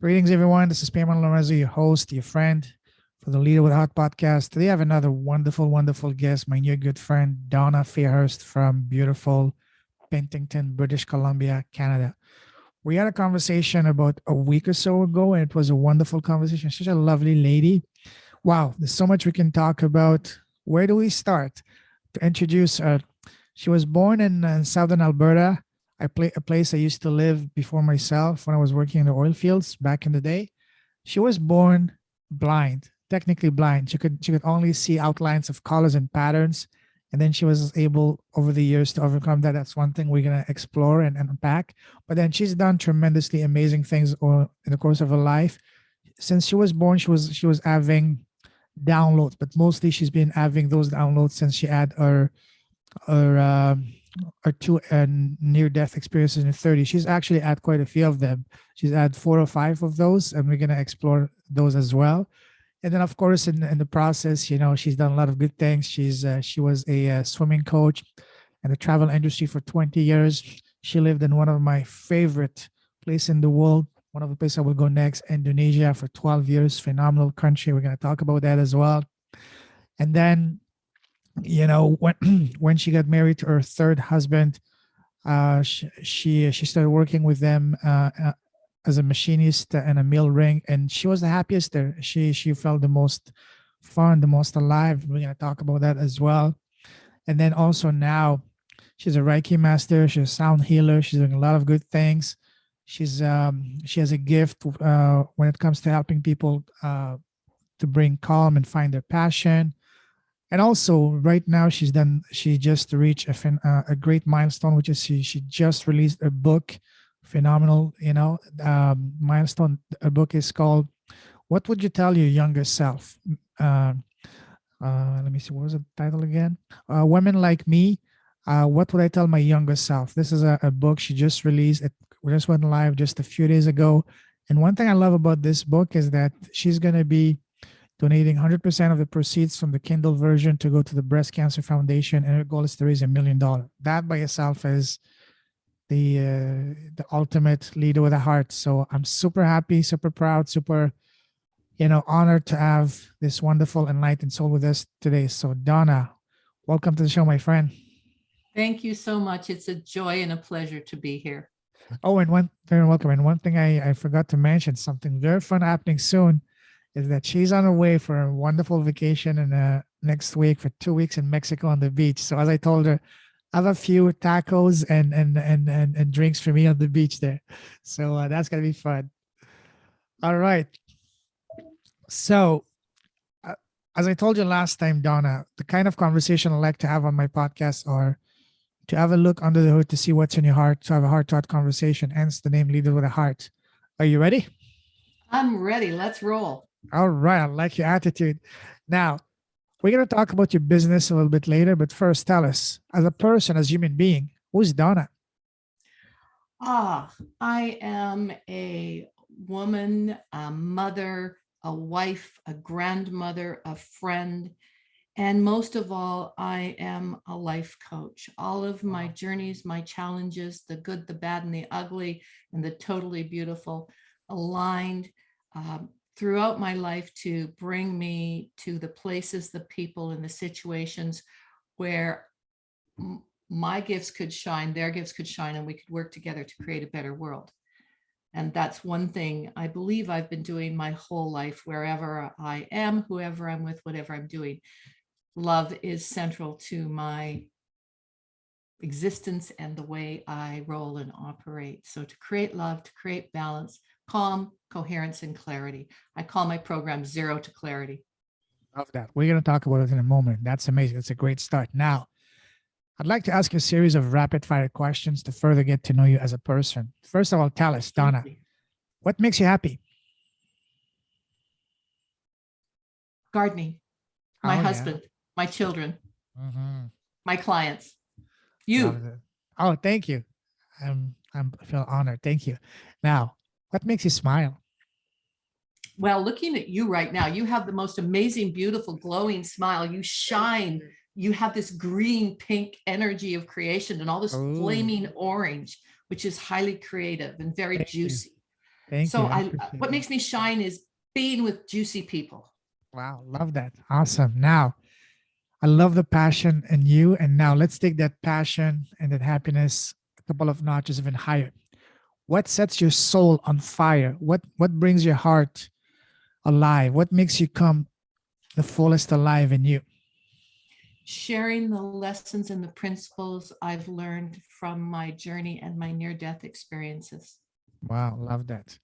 Greetings, everyone. This is Payman Lorenzo, your host, your friend for the Leader with Heart podcast. Today, I have another wonderful guest, my new good friend, Donna Fairhurst from beautiful Penticton, British Columbia, Canada. We had a conversation about a week or so ago, and it was a wonderful conversation. Such a lovely lady. Wow, there's so much we can talk about. Where do we start? To introduce her, she was born in southern Alberta, a place I used to live before myself when I was working in the oil fields back in the day. She was born blind, technically blind. She could only see outlines of colors and patterns. And then she was able over the years to overcome that. That's one thing we're gonna explore and unpack. But then she's done tremendously amazing things in the course of her life. Since she was born, she was having downloads, but mostly she's been having those downloads since she had her two near death experiences in her 30s. She's actually had quite a few of them. She's had 4 or 5 of those, and we're going to explore those as well. And then, of course, in the process, she's done a lot of good things. She was a swimming coach in the travel industry for 20 years. She lived in one of my favorite places in the world, one of the places I will go next, Indonesia, for 12 years. Phenomenal country. We're going to talk about that as well. And then, when when she got married to her third husband, she started working with them as a machinist in a mill ring, and she was the happiest there. She felt the most fun, the most alive. We're gonna talk about that as well. And then also now, she's a Reiki master. She's a sound healer. She's doing a lot of good things. She has a gift when it comes to helping people to bring calm and find their passion. And also, right now, she just reached a great milestone, which is she just released a book, phenomenal, milestone. A book is called "What Would You Tell Your Younger Self?" Uh, Let me see, what was the title again? Women Like Me. What would I tell my younger self? This is a book she just released. It just went live just a few days ago. And one thing I love about this book is that she's going to be donating 100% of the proceeds from the Kindle version to go to the Breast Cancer Foundation, and her goal is to raise $1 million. That by itself is the ultimate leader with a heart. So I'm super happy, super proud, super honored to have this wonderful enlightened soul with us today. So Donna, welcome to the show, my friend. Thank you so much. It's a joy and a pleasure to be here. Oh, and very welcome. And one thing I forgot to mention, something very fun happening soon, is that she's on her way for a wonderful vacation in next week for 2 weeks in Mexico on the beach. So as I told her, I have a few tacos and drinks for me on the beach there. So that's gonna be fun. All right. So uh, as I told you last time, Donna, the kind of conversation I like to have on my podcast are to have a look under the hood to see what's in your heart, to have a heart-to-heart conversation. Hence the name Leader with a Heart. Are you ready? I'm ready. Let's roll. All right. I like your attitude. Now, we're going to talk about your business a little bit later, but first, tell us, as a person, as a human being, who's Donna? I am a woman, a mother, a wife, a grandmother, a friend, and most of all, I am a life coach. All of my journeys, my challenges, the good, the bad, and the ugly, and the totally beautiful, aligned throughout my life to bring me to the places, the people, and the situations where my gifts could shine, their gifts could shine, and we could work together to create a better world. And that's one thing I believe I've been doing my whole life, wherever I am, whoever I'm with, whatever I'm doing. Love is central to my existence and the way I roll and operate. So to create love, to create balance, calm, coherence, and clarity. I call my program Zero to Clarity. Love that. We're going to talk about it in a moment. That's amazing. That's a great start. Now, I'd like to ask you a series of rapid fire questions to further get to know you as a person. First of all, tell us, Donna, what makes you happy? Gardening, my husband, my children, my clients, you. Oh, thank you. I feel honored. Thank you. Now, what makes you smile? Well, looking at you right now, you have the most amazing, beautiful, glowing smile. You shine. You have this green, pink energy of creation and all this flaming orange, which is highly creative and very juicy. Thank So you. I I, appreciate what that. makes me shine is being with juicy people. Wow. Love that. Awesome. Now, I love the passion in you. And now let's take that passion and that happiness a couple of notches even higher. What sets your soul on fire? What brings your heart alive? What makes you come the fullest alive in you? Sharing the lessons and the principles I've learned from my journey and my near-death experiences. Wow, love that.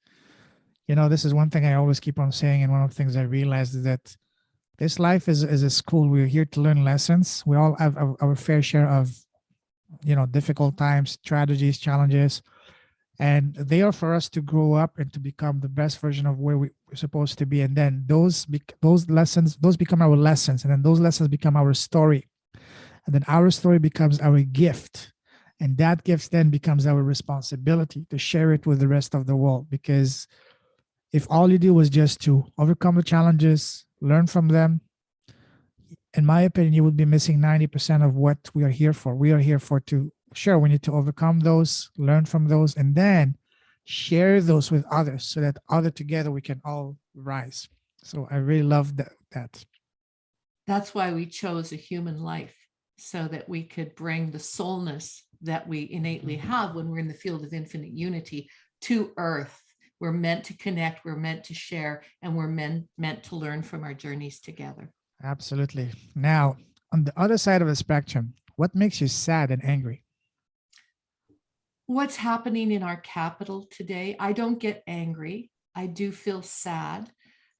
This is one thing I always keep on saying, and one of the things I realized is that this life is a school. We're here to learn lessons. We all have our fair share of, difficult times, tragedies, challenges, and they are for us to grow up and to become the best version of where we're supposed to be. And then those lessons, those become our lessons, and then those lessons become our story, and then our story becomes our gift, and that gift then becomes our responsibility to share it with the rest of the world. Because if all you do was just to overcome the challenges, learn from them, in my opinion, you would be missing 90% of what we are here for. We are here for to sure we need to overcome those, learn from those, and then share those with others so that other together we can all rise. So I really love that. That's why we chose a human life, so that we could bring the soulness that we innately have when we're in the field of infinite unity to earth. We're meant to connect, we're meant to share, and we're meant to learn from our journeys together. Absolutely. Now, on the other side of the spectrum, what makes you sad and angry? What's happening in our capital today, I don't get angry. I do feel sad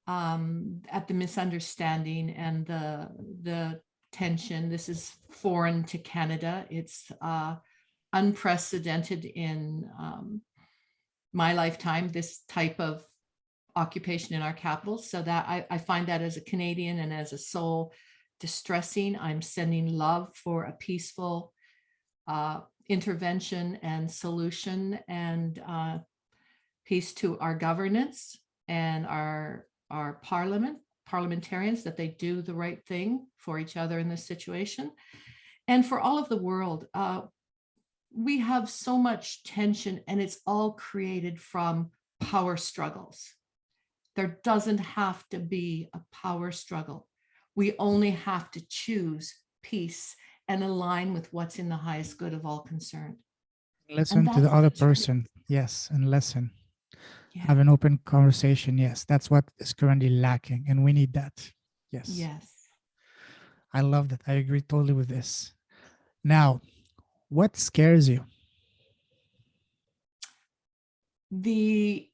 at the misunderstanding and the tension. This is foreign to Canada. It's unprecedented in my lifetime, this type of occupation in our capital. So that I find that as a Canadian and as a soul distressing. I'm sending love for a peaceful intervention and solution, and peace to our governance and our parliamentarians, that they do the right thing for each other in this situation. And for all of the world, we have so much tension, and it's all created from power struggles. There doesn't have to be a power struggle. We only have to choose peace and align with what's in the highest good of all concerned. And Listen to that's the other the journey. person. Yes, and listen. Yeah. Have an open conversation. Yes, that's what is currently lacking, and we need that. Yes, Yes. I love that. I agree totally with this. Now, what scares you? The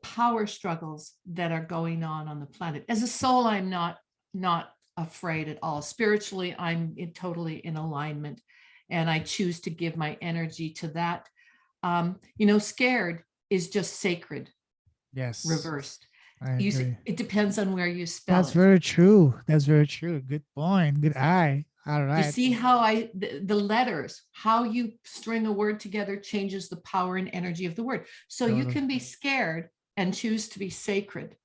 power struggles that are going on the planet. As a soul, I'm not afraid at all. Spiritually, I'm totally in alignment, and I choose to give my energy to that. Scared is just sacred Yes, reversed. I You agree. it depends on where you spell That's it. very true. That's very true. Good point. Good eye. All You right. see how the letters, how you string a word together changes the power and energy of the word. So you Totally. can be scared and choose to be sacred.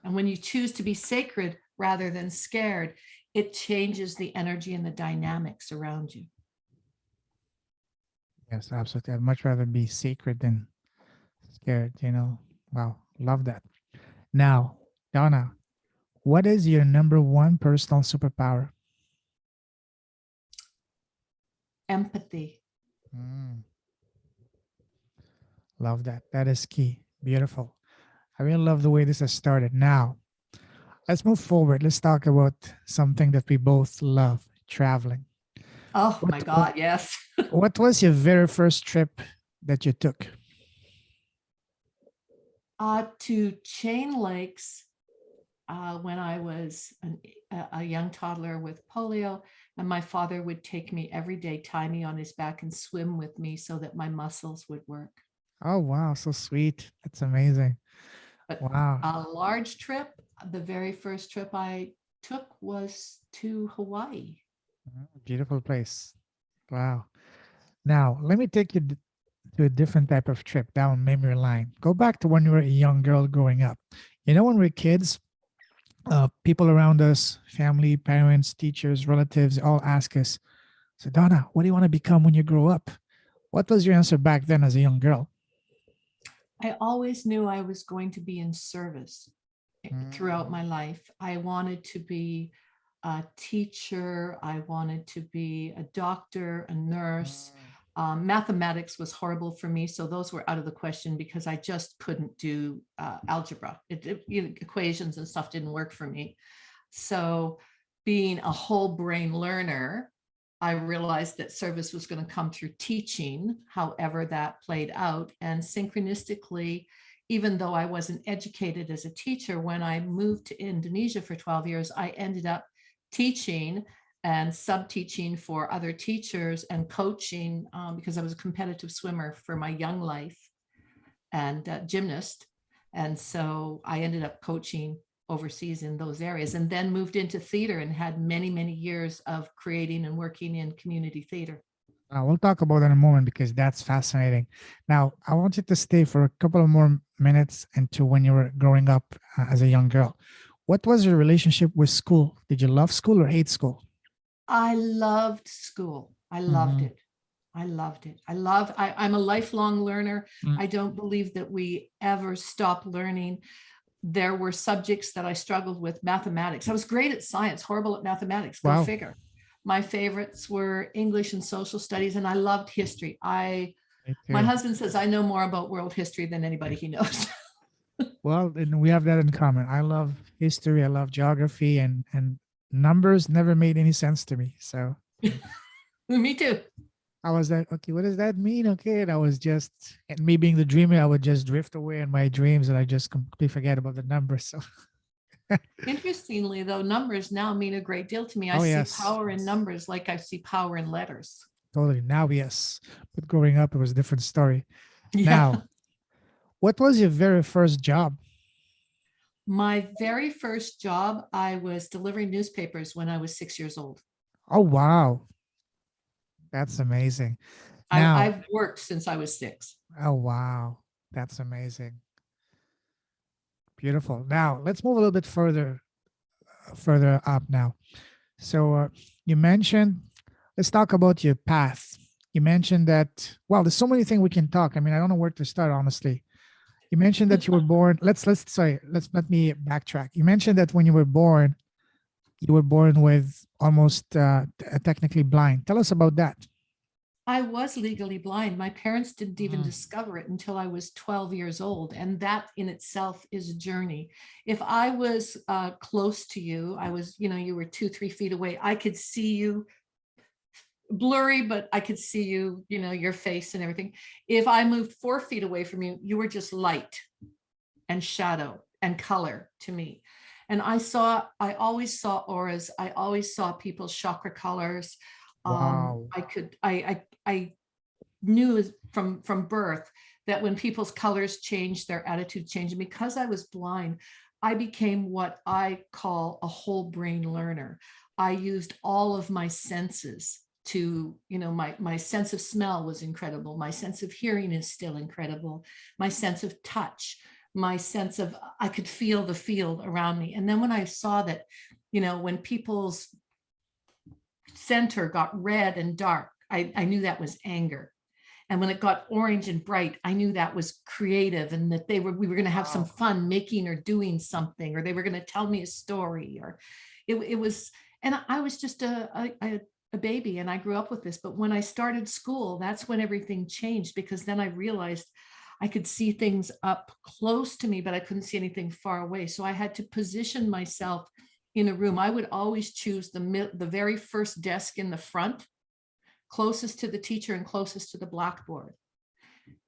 And when you choose to be sacred rather than scared, it changes the energy and the dynamics around you. Yes, absolutely. I'd much rather be sacred than scared. Wow. Love that. Now, Donna, what is your number one personal superpower? Empathy. Mm, love that. That is key. Beautiful. I really love the way this has started. Now, let's move forward. Let's talk about something that we both love, traveling. Oh What my God, yes. what was your very first trip that you took? To Chain Lakes, when I was a young toddler with polio, and my father would take me every day, tie me on his back, and swim with me so that my muscles would work. Oh wow, so sweet. That's amazing. But Wow. a large trip, the very first trip I took was to Hawaii. Beautiful place. Wow. Now, let me take you to a different type of trip down memory line. Go back to when you were a young girl growing up. When we were kids, people around us, family, parents, teachers, relatives, all ask us, so Donna, what do you want to become when you grow up? What was your answer back then as a young girl? I always knew I was going to be in service throughout Mm, my life. I wanted to be a teacher. I wanted to be a doctor, a nurse. mm. Mathematics was horrible for me, so those were out of the question because I just couldn't do algebra. Equations and stuff didn't work for me. So being a whole brain learner, I realized that service was going to come through teaching, however that played out. And synchronistically, even though I wasn't educated as a teacher, when I moved to Indonesia for 12 years, I ended up teaching and sub-teaching for other teachers and coaching because I was a competitive swimmer for my young life and gymnast. And so I ended up coaching overseas in those areas and then moved into theater and had many, many years of creating and working in community theater. We'll talk about that in a moment because that's fascinating. Now, I want you to stay for a couple of more minutes into when you were growing up as a young girl. What was your relationship with school? Did you love school or hate school? I loved school. I loved Hmm. it. I loved it. I'm a lifelong learner. I don't believe that we ever stop learning. There were subjects that I struggled with. Mathematics. I was great at science, horrible at mathematics. Go Wow, figure. My favorites were English and social studies, and I loved history. me My too. husband says I know more about world history than anybody he knows. Well, and we have that in common. I love history, I love geography, and numbers never made any sense to me. So Me too. I was like, okay, what does that mean? Okay. And I was just, and me being the dreamer, I would just drift away in my dreams and I just completely forget about the numbers. So, Interestingly, though, numbers now mean a great deal to me. I oh, see yes, power in yes, numbers like I see power in letters. totally. Now, yes. But growing up, it was a different story. Yeah. Now, what was your very first job? My very first job, I was delivering newspapers when I was 6 years old. Oh, wow. That's amazing. Now, I've worked since I was six. oh, wow. That's amazing. Beautiful. Now, let's move a little bit further up now. So you mentioned, let's talk about your path. You mentioned that, well, there's so many things we can talk. I mean, I don't know where to start, honestly. You mentioned that you were born. Let me backtrack. You mentioned that when you were born with almost technically blind. Tell us about that. I was legally blind. My parents didn't even Mhm. discover it until I was 12 years old. And that in itself is a journey. If I was close to you, I was, you were 2, 3 feet away, I could see you blurry, but I could see you, your face and everything. If I moved 4 feet away from you, you were just light and shadow and color to me. And I always saw auras. I always saw people's chakra colors. Wow. I knew from birth that when people's colors changed, their attitude changed. And because I was blind, I became what I call a whole brain learner. I used all of my senses to, my sense of smell was incredible. My sense of hearing is still incredible. My sense of touch, my sense of, I could feel the field around me. And then when I saw that, when people's center got red and dark, I knew that was anger. And when it got orange and bright, I knew that was creative and that we were going to have some Wow. fun making or doing something, or they were going to tell me a story, or it was, and I was just a baby and I grew up with this. But when I started school, that's when everything changed, because then I realized I could see things up close to me, but I couldn't see anything far away. So I had to position myself in a room. I would always choose the very first desk in the front, closest to the teacher and closest to the blackboard.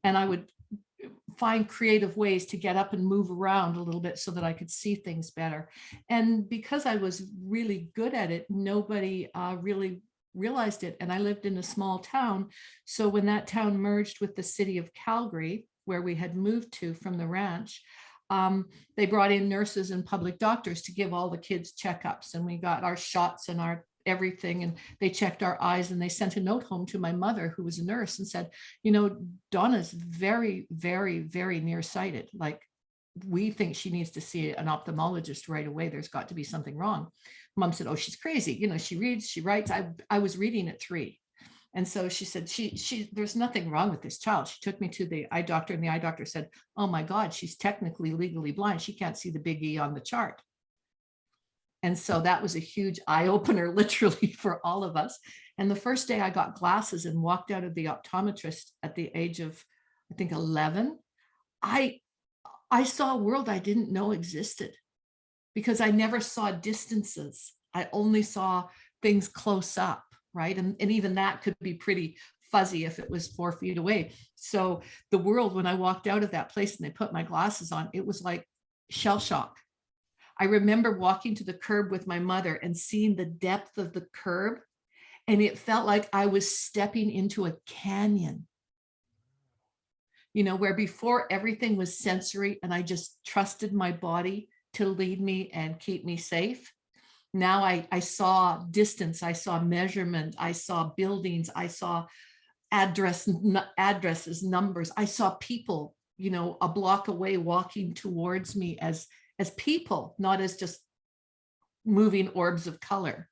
And I would find creative ways to get up and move around a little bit so that I could see things better. And because I was really good at it, nobody really realized it. And I lived in a small town. So when that town merged with the city of Calgary, where we had moved to from the ranch, they brought in nurses and public doctors to give all the kids checkups, and we got our shots and our everything, and they checked our eyes, and they sent a note home to my mother, who was a nurse, and said, Donna's very, very, very nearsighted. Like, we think she needs to see an ophthalmologist right away. There's got to be something wrong. Mom said, oh, she's crazy. She reads, she writes. I was reading at 3. And so she said, there's nothing wrong with this child. She took me to the eye doctor, and the eye doctor said, oh my God, she's technically legally blind. She can't see the big E on the chart. And so that was a huge eye opener, literally, for all of us. And the first day I got glasses and walked out of the optometrist at the age of, I think, 11, I saw a world I didn't know existed, because I never saw distances. I only saw things close up, right? And even that could be pretty fuzzy if it was 4 feet away. So the world, when I walked out of that place and they put my glasses on, it was like shell shock. I remember walking to the curb with my mother and seeing the depth of the curb, and it felt like I was stepping into a canyon, you know, where before everything was sensory and I just trusted my body to lead me and keep me safe. Now I saw distance, I saw measurement, I saw buildings, I saw addresses, numbers. I saw people, you know, a block away walking towards me as people, not as just moving orbs of color.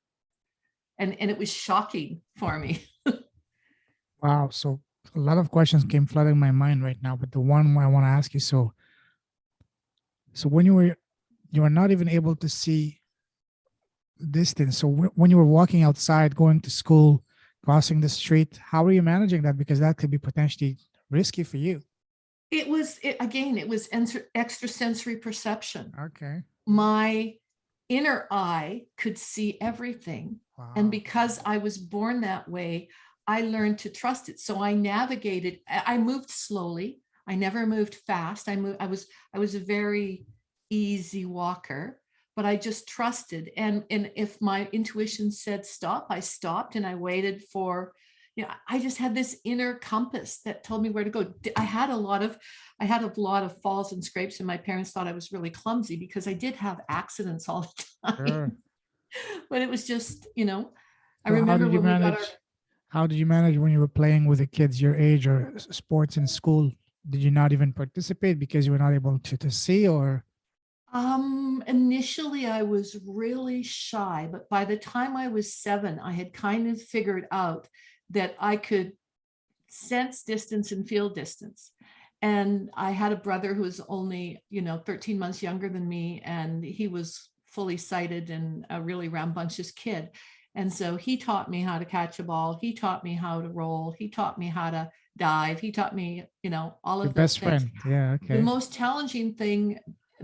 And it was shocking for me. Wow. So a lot of questions came flooding my mind right now, but the one I want to ask you, so when you were not even able to see distance. So when you were walking outside, going to school, crossing the street, how are you managing that? Because that could be potentially risky for you. It was extrasensory perception. Okay. My inner eye could see everything. Wow. And because I was born that way, I learned to trust it. So I navigated, I moved slowly. I never moved fast. I was a very easy walker, but I just trusted. And if my intuition said stop, I stopped, and I waited for, you know, I just had this inner compass that told me where to go. I had a lot of falls and scrapes, and my parents thought I was really clumsy because I did have accidents all the time. Sure. But it was just, you know, I So remember when we got our, how did you manage when you were playing with the kids your age or sports in school? Did you not even participate because you were not able to see, or? initially I was really shy, but by the time I was 7, I had kind of figured out that I could sense distance and feel distance. And I had a brother who was only, you know, 13 months younger than me, and he was fully sighted and a really rambunctious kid. And so he taught me how to catch a ball. He taught me how to roll. He taught me how to dive. He taught me, you know, all Your of those best things. friend. Yeah. The Okay. most challenging thing,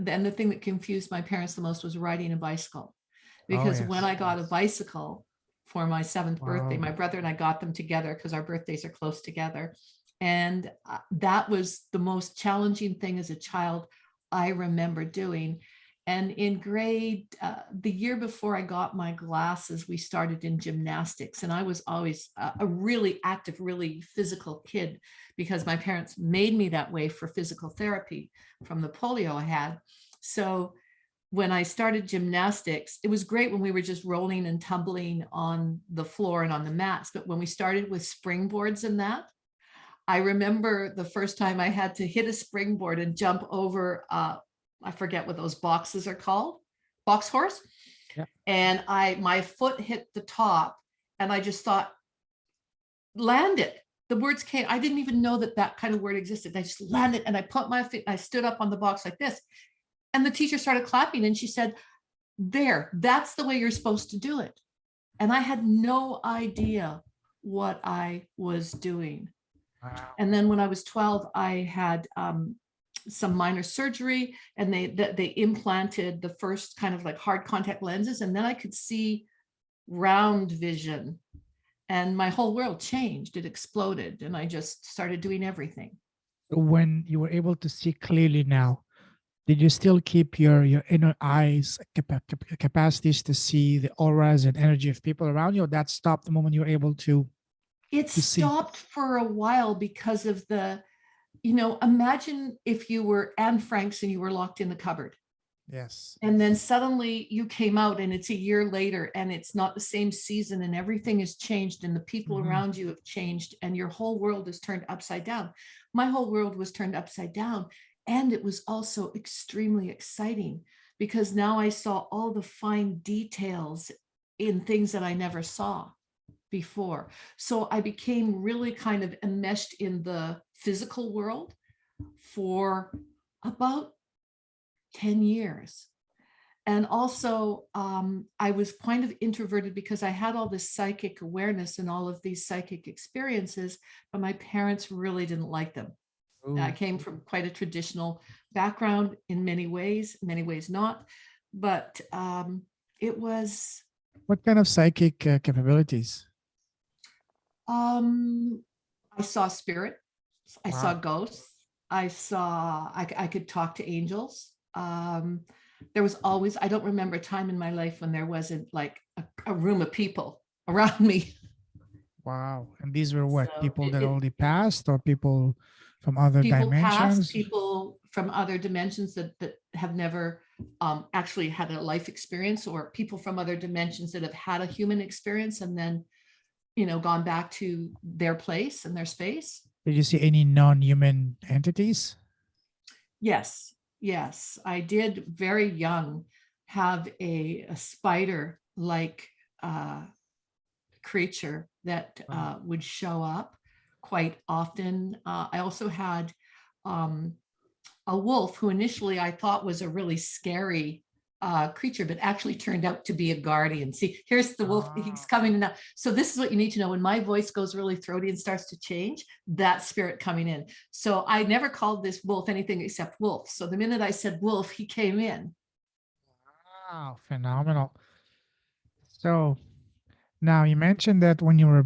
and the thing that confused my parents the most, was riding a bicycle. Oh, Because when yes. I got a bicycle for my 7th birthday, Wow. my brother and I got them together because our birthdays are close together. And that was the most challenging thing as a child I remember doing. And in the year before I got my glasses, we started in gymnastics. And I was always a really active, really physical kid, because my parents made me that way for physical therapy from the polio I had. So when I started gymnastics, it was great when we were just rolling and tumbling on the floor and on the mats. But when we started with springboards and that, I remember the first time I had to hit a springboard and jump over, I forget what those boxes are called, box horse. Yeah. And my foot hit the top, and I just thought, land it. The words came, I didn't even know that kind of word existed. I just landed, and I put my feet, I stood up on the box like this. And the teacher started clapping, and she said, there, that's the way you're supposed to do it. And I had no idea what I was doing. Wow. And then when I was 12, I had some minor surgery, and they implanted the first kind of like hard contact lenses, and then I could see round vision, and my whole world changed. It exploded, and I just started doing everything. When you were able to see clearly now, did you still keep your inner eyes capacities to see the auras and energy of people around you, or that stopped the moment you were able to It see? stopped for a while because of the, you know, imagine if you were Anne Franks and you were locked in the cupboard, Yes. and then suddenly you came out, and it's a year later, and it's not the same season, and everything has changed, and the people Mhm. around you have changed, and your whole world is turned upside down. My whole world was turned upside down. And it was also extremely exciting, because now I saw all the fine details in things that I never saw before. So I became really kind of enmeshed in the physical world for about 10 years. And also, I was kind of introverted because I had all this psychic awareness and all of these psychic experiences, but my parents really didn't like them. I Ooh. came from quite a traditional background in many ways not, but it was, What kind of psychic capabilities? I saw spirit, I saw Wow. ghosts, I could talk to angels. There was always, I don't remember a time in my life when there wasn't like a room of people around me. Wow. And these were what? So People that already passed or people from other people past, dimensions? people from other dimensions that have never actually had a life experience, or people from other dimensions that have had a human experience and then, gone back to their place and their space. Did you see any non-human entities? Yes, yes. I did very young have a spider like creature that would show up quite often. I also had a wolf who initially I thought was a really scary creature, but actually turned out to be a guardian. See, here's the wolf. He's coming now. So this is what you need to know. When my voice goes really throaty and starts to change, that spirit coming in. So I never called this wolf anything except wolf. So the minute I said wolf, he came in. Wow, phenomenal. So now you mentioned that when you were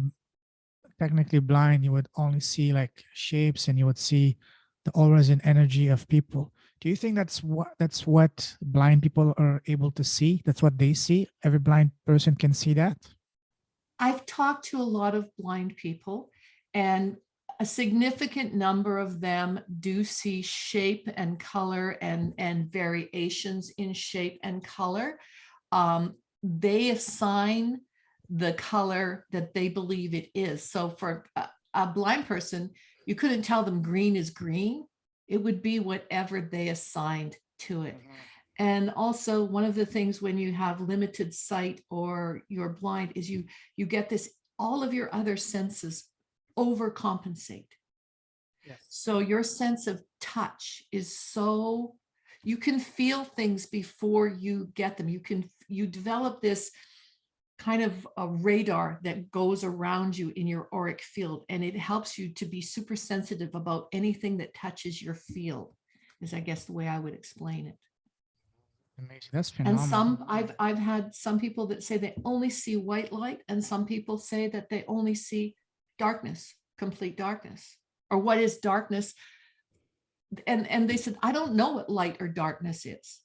technically blind, you would only see like shapes and you would see the auras and energy of people. Do you think that's what blind people are able to see? That's what they see? Every blind person can see that? I've talked to a lot of blind people, and a significant number of them do see shape and color and variations in shape and color. They assign the color that they believe it is. So for a blind person, you couldn't tell them green is green. It would be whatever they assigned to it. And also, one of the things when you have limited sight or you're blind is you get this, all of your other senses overcompensate. Yes. So your sense of touch is so, you can feel things before you get them. You develop this kind of a radar that goes around you in your auric field, and it helps you to be super sensitive about anything that touches your field, is I guess the way I would explain it. Amazing. That's And phenomenal. I've had some people that say they only see white light, and some people say that they only see darkness, complete darkness, or what is darkness. And they said, I don't know what light or darkness is.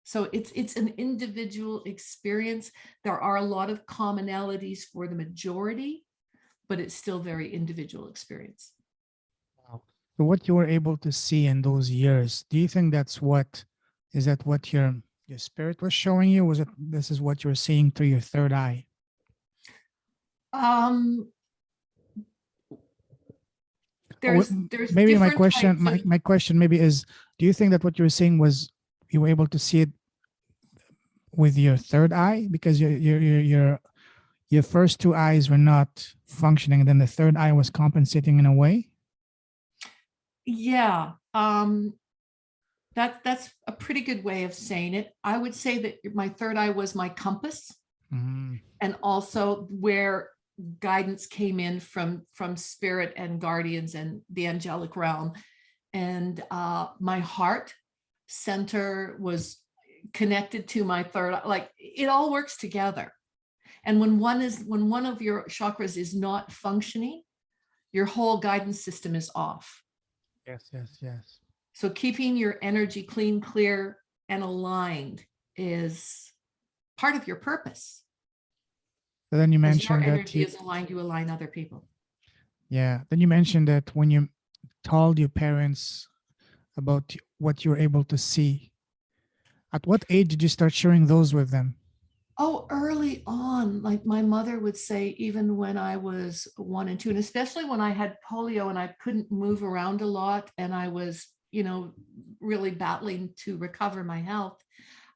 So it's an individual experience. There are a lot of commonalities for the majority, but it's still very individual experience. Wow. So what you were able to see in those years, do you think is that what your spirit was showing you? Was it this is what you were seeing through your third eye? Um, Or there's maybe my different question, types of, my question maybe is, do you think that what you were seeing was you were able to see it with your third eye because your first two eyes were not functioning, and then the third eye was compensating in a way? yeah. That's a pretty good way of saying it. I would say that my third eye was my compass, Mhm. and also where guidance came in from spirit and guardians and the angelic realm. And my heart center was connected to my third eye. Like, it all works together. And when one of your chakras is not functioning, your whole guidance system is off. Yes, yes, yes. So keeping your energy clean, clear, and aligned is part of your purpose. So then you As your mentioned that energy you, is aligned, you align other people. yeah, then you mentioned that when you told your parents about what you were able to see, at what age did you start sharing those with them? Oh, early on, like my mother would say, even when I was 1 and 2, and especially when I had polio and I couldn't move around a lot, and I was, really battling to recover my health.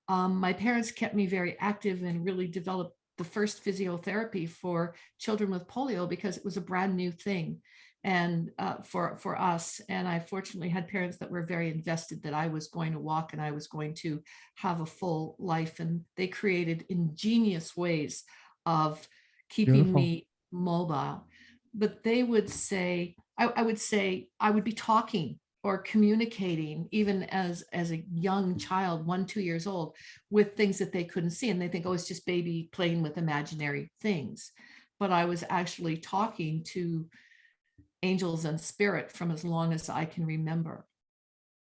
My parents kept me very active and really developed the first physiotherapy for children with polio because it was a brand new thing. And for us, and I fortunately had parents that were very invested that I was going to walk and I was going to have a full life. And they created ingenious ways of keeping Beautiful. me mobile. But they would say, I would say I would be talking or communicating even as a young child, 1, 2 years old, with things that they couldn't see. And they think, oh, it's just baby playing with imaginary things. But I was actually talking to angels and spirit from as long as I can remember.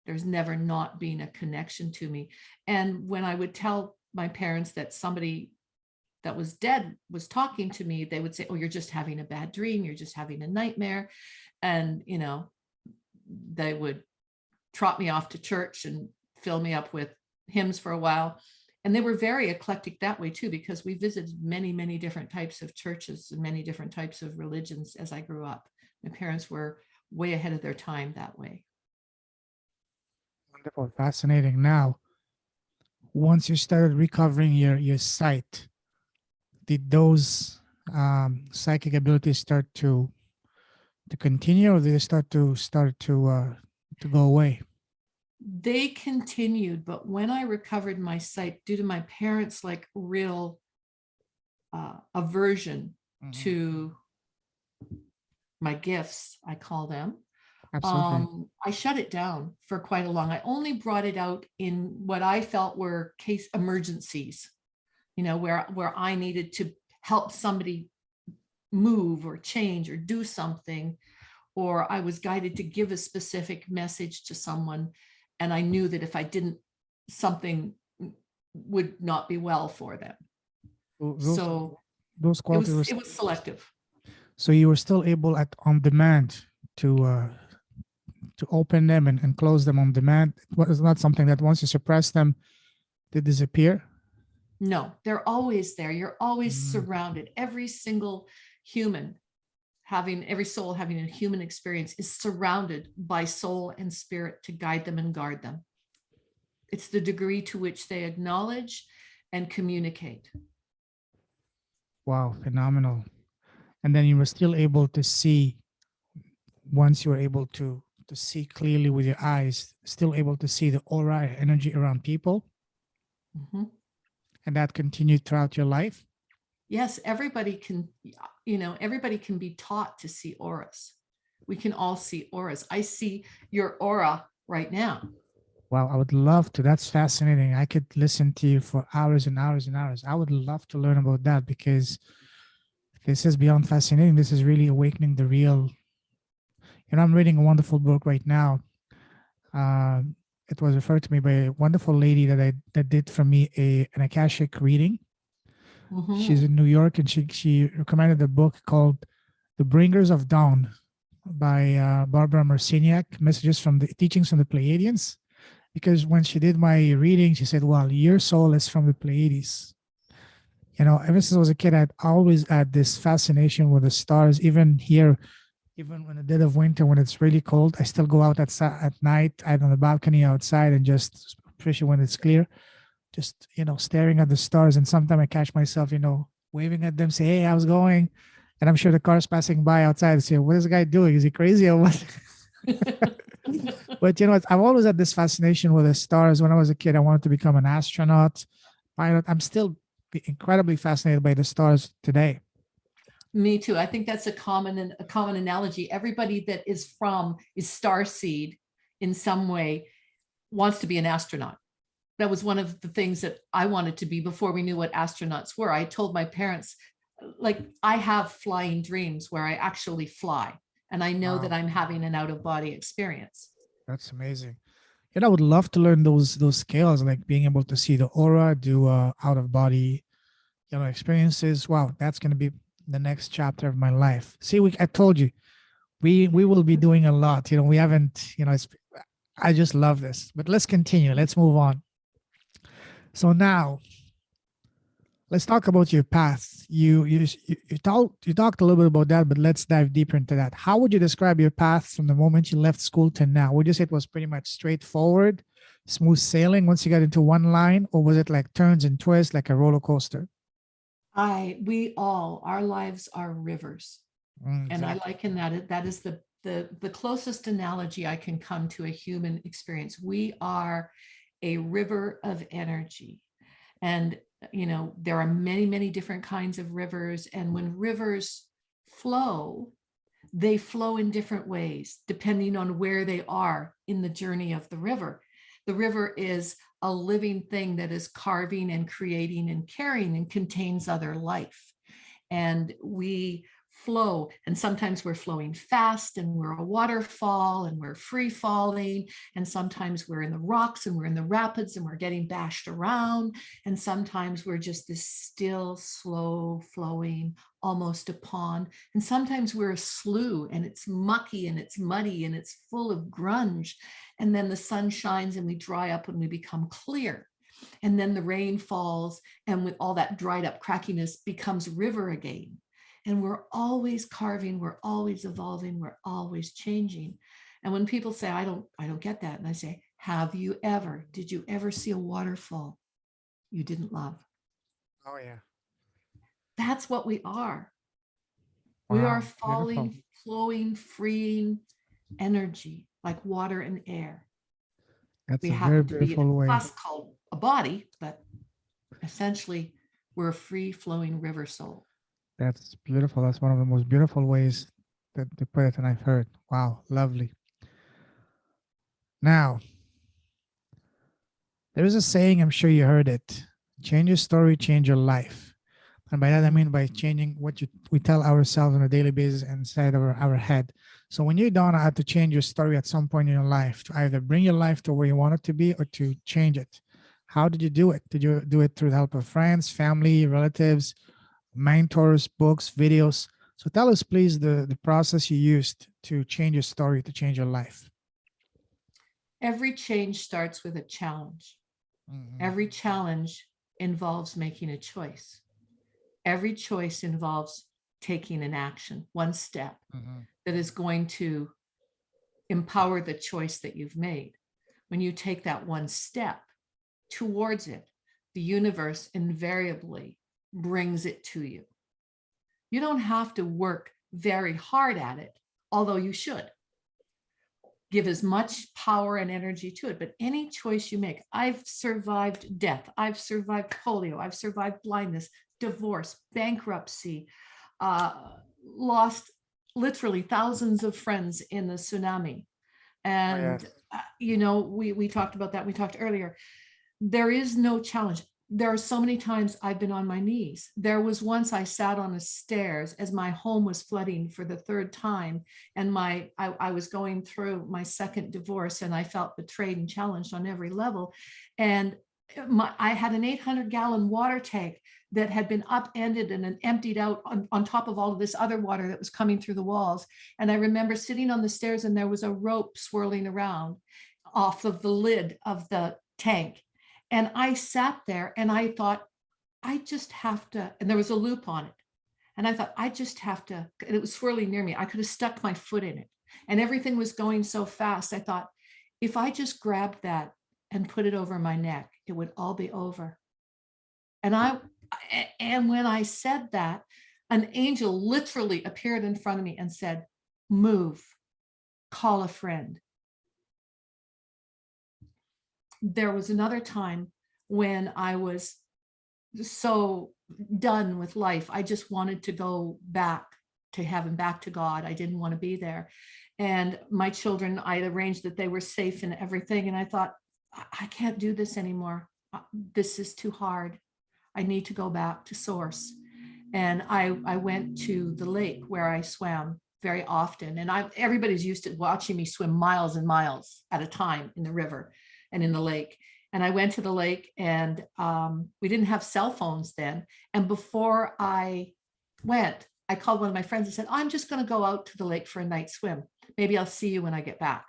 There's never not been a connection to me. And when I would tell my parents that somebody that was dead was talking to me, they would say, oh, you're just having a bad dream. You're just having a nightmare. And, you know, they would trot me off to church and fill me up with hymns for a while. And they were very eclectic that way too, because we visited many, many different types of churches and many different types of religions as I grew up. My parents were way ahead of their time that way. Wonderful. Fascinating. Now, once you started recovering your sight, did those psychic abilities start to continue, or did they start to go away? They continued, but when I recovered my sight, due to my parents' like real aversion to my gifts, I call them, Absolutely. I shut it down for quite a long. I only brought it out in what I felt were case emergencies, you know, where I needed to help somebody move or change or do something, or I was guided to give a specific message to someone. And I knew that if I didn't, something would not be well for them. So Those qualities were, it was selective. so you were still able at on demand to open them and close them on demand. It was not something that once you suppress them, they disappear. No, they're always there. You're always Mm. surrounded. Every single human every soul having a human experience is surrounded by soul and spirit to guide them and guard them. It's the degree to which they acknowledge and communicate. Wow, phenomenal. And then you were still able to see, once you were able to see clearly with your eyes, still able to see the aura energy around people. Mm-hmm. And that continued throughout your life. Yes, everybody can, you know, everybody can be taught to see auras. We can all see auras. I see your aura right now. Wow, I would love to. That's fascinating. I could listen to you for hours and hours and hours. I would love to learn about that, because this is beyond fascinating. This is really awakening the real. You know, I'm reading a wonderful book right now. It was referred to me by a wonderful lady that did for me an Akashic reading. Mm-hmm. She's in New York, and she recommended a book called The Bringers of Dawn by Barbara Marciniak, Messages from the Teachings from the Pleiadians. Because when she did my reading, she said, well, your soul is from the Pleiades. You know, ever since I was a kid, I'd always had this fascination with the stars. Even here, even in the dead of winter, when it's really cold, I still go out at night, out on the balcony outside, and just, especially when it's clear, just, you know, staring at the stars. And sometimes I catch myself, you know, waving at them, say, hey, how's it going? And I'm sure the cars passing by outside say, what is the guy doing? Is he crazy or what? But, you know, I've always had this fascination with the stars. When I was a kid, I wanted to become an astronaut, pilot. I'm still incredibly fascinated by the stars today. Me too. I think that's a common analogy. Everybody that is starseed in some way wants to be an astronaut. That was one of the things that I wanted to be before we knew what astronauts were. I told my parents, like, I have flying dreams where I actually fly, and I know that I'm having an out-of-body experience. That's amazing. And I would love to learn those skills, like being able to see the aura, do out of body, you know, experiences. Wow, that's going to be the next chapter of my life. See, I told you, we will be doing a lot. You know, we haven't, you know, I just love this. But let's continue. Let's move on. So now, let's talk about your path. You talked a little bit about that, but let's dive deeper into that. How would you describe your path from the moment you left school to now? Would you say it was pretty much straightforward, smooth sailing once you got into one line, or was it like turns and twists, like a roller coaster? Our lives are rivers. And I Exactly. liken that is the closest analogy I can come to a human experience. We are a river of energy. And, there are many, many different kinds of rivers. And when rivers flow, they flow in different ways, depending on where they are in the journey of the river. The river is a living thing that is carving and creating and carrying and contains other life. And we flow, and sometimes we're flowing fast and we're a waterfall and we're free falling, and sometimes we're in the rocks and we're in the rapids and we're getting bashed around, and sometimes we're just this still, slow flowing, almost a pond, and sometimes we're a slough and it's mucky and it's muddy and it's full of grunge, and then the sun shines and we dry up and we become clear. And then the rain falls, and with all that dried up crackiness becomes river again. And we're always carving, we're always evolving, we're always changing. And when people say, I don't get that, and I say, did you ever see a waterfall you didn't love? Oh yeah. That's what we are. We are Wow. Beautiful. falling, flowing, freeing energy like water and air. That's We a very happen to be in beautiful a way. class called a body, but essentially we're a free flowing river soul. That's beautiful. That's one of the most beautiful ways that to put it, and I've heard. Wow, lovely. Now, there is a saying, I'm sure you heard it. Change your story, change your life. And by that I mean by changing what we tell ourselves on a daily basis inside of our head. So when you, Donna, had to change your story at some point in your life to either bring your life to where you want it to be or to change it, how did you do it? Did you do it through the help of friends, family, relatives, mentors, books, videos? So tell us, please, the process you used to change your story, to change your life. Every change starts with a challenge. Mhm. Every challenge involves making a choice. Every choice involves taking an action, one step Mhm. that is going to empower the choice that you've made. When you take that one step towards it, the universe invariably brings it to you. You don't have to work very hard at it, although you should. Give as much power and energy to it. But any choice you make, I've survived death, I've survived polio, I've survived blindness, divorce, bankruptcy, lost literally thousands of friends in the tsunami. Oh And, yes. we talked about that. We talked earlier. There is no challenge. There are so many times I've been on my knees. There was once I sat on the stairs as my home was flooding for the third time. And I was going through my second divorce, and I felt betrayed and challenged on every level. And I had an 800-gallon water tank that had been upended and then emptied out on top of all of this other water that was coming through the walls. And I remember sitting on the stairs, and there was a rope swirling around off of the lid of the tank. And I sat there and I thought, I just have to, and there was a loop on it. And I thought, I just have to, and it was swirling near me. I could have stuck my foot in it. And everything was going so fast. I thought, if I just grabbed that and put it over my neck, it would all be over. And when I said that, an angel literally appeared in front of me and said, move, call a friend. There was another time when I was so done with life. I just wanted to go back to heaven, back to God. I didn't want to be there. And my children, I arranged that they were safe and everything. And I thought, I can't do this anymore. This is too hard. I need to go back to source. And I went to the lake where I swam very often. And everybody's used to watching me swim miles and miles at a time in the river and in the lake. And I went to the lake, and we didn't have cell phones then. And before I went, I called one of my friends and said, I'm just going to go out to the lake for a night swim. Maybe I'll see you when I get back.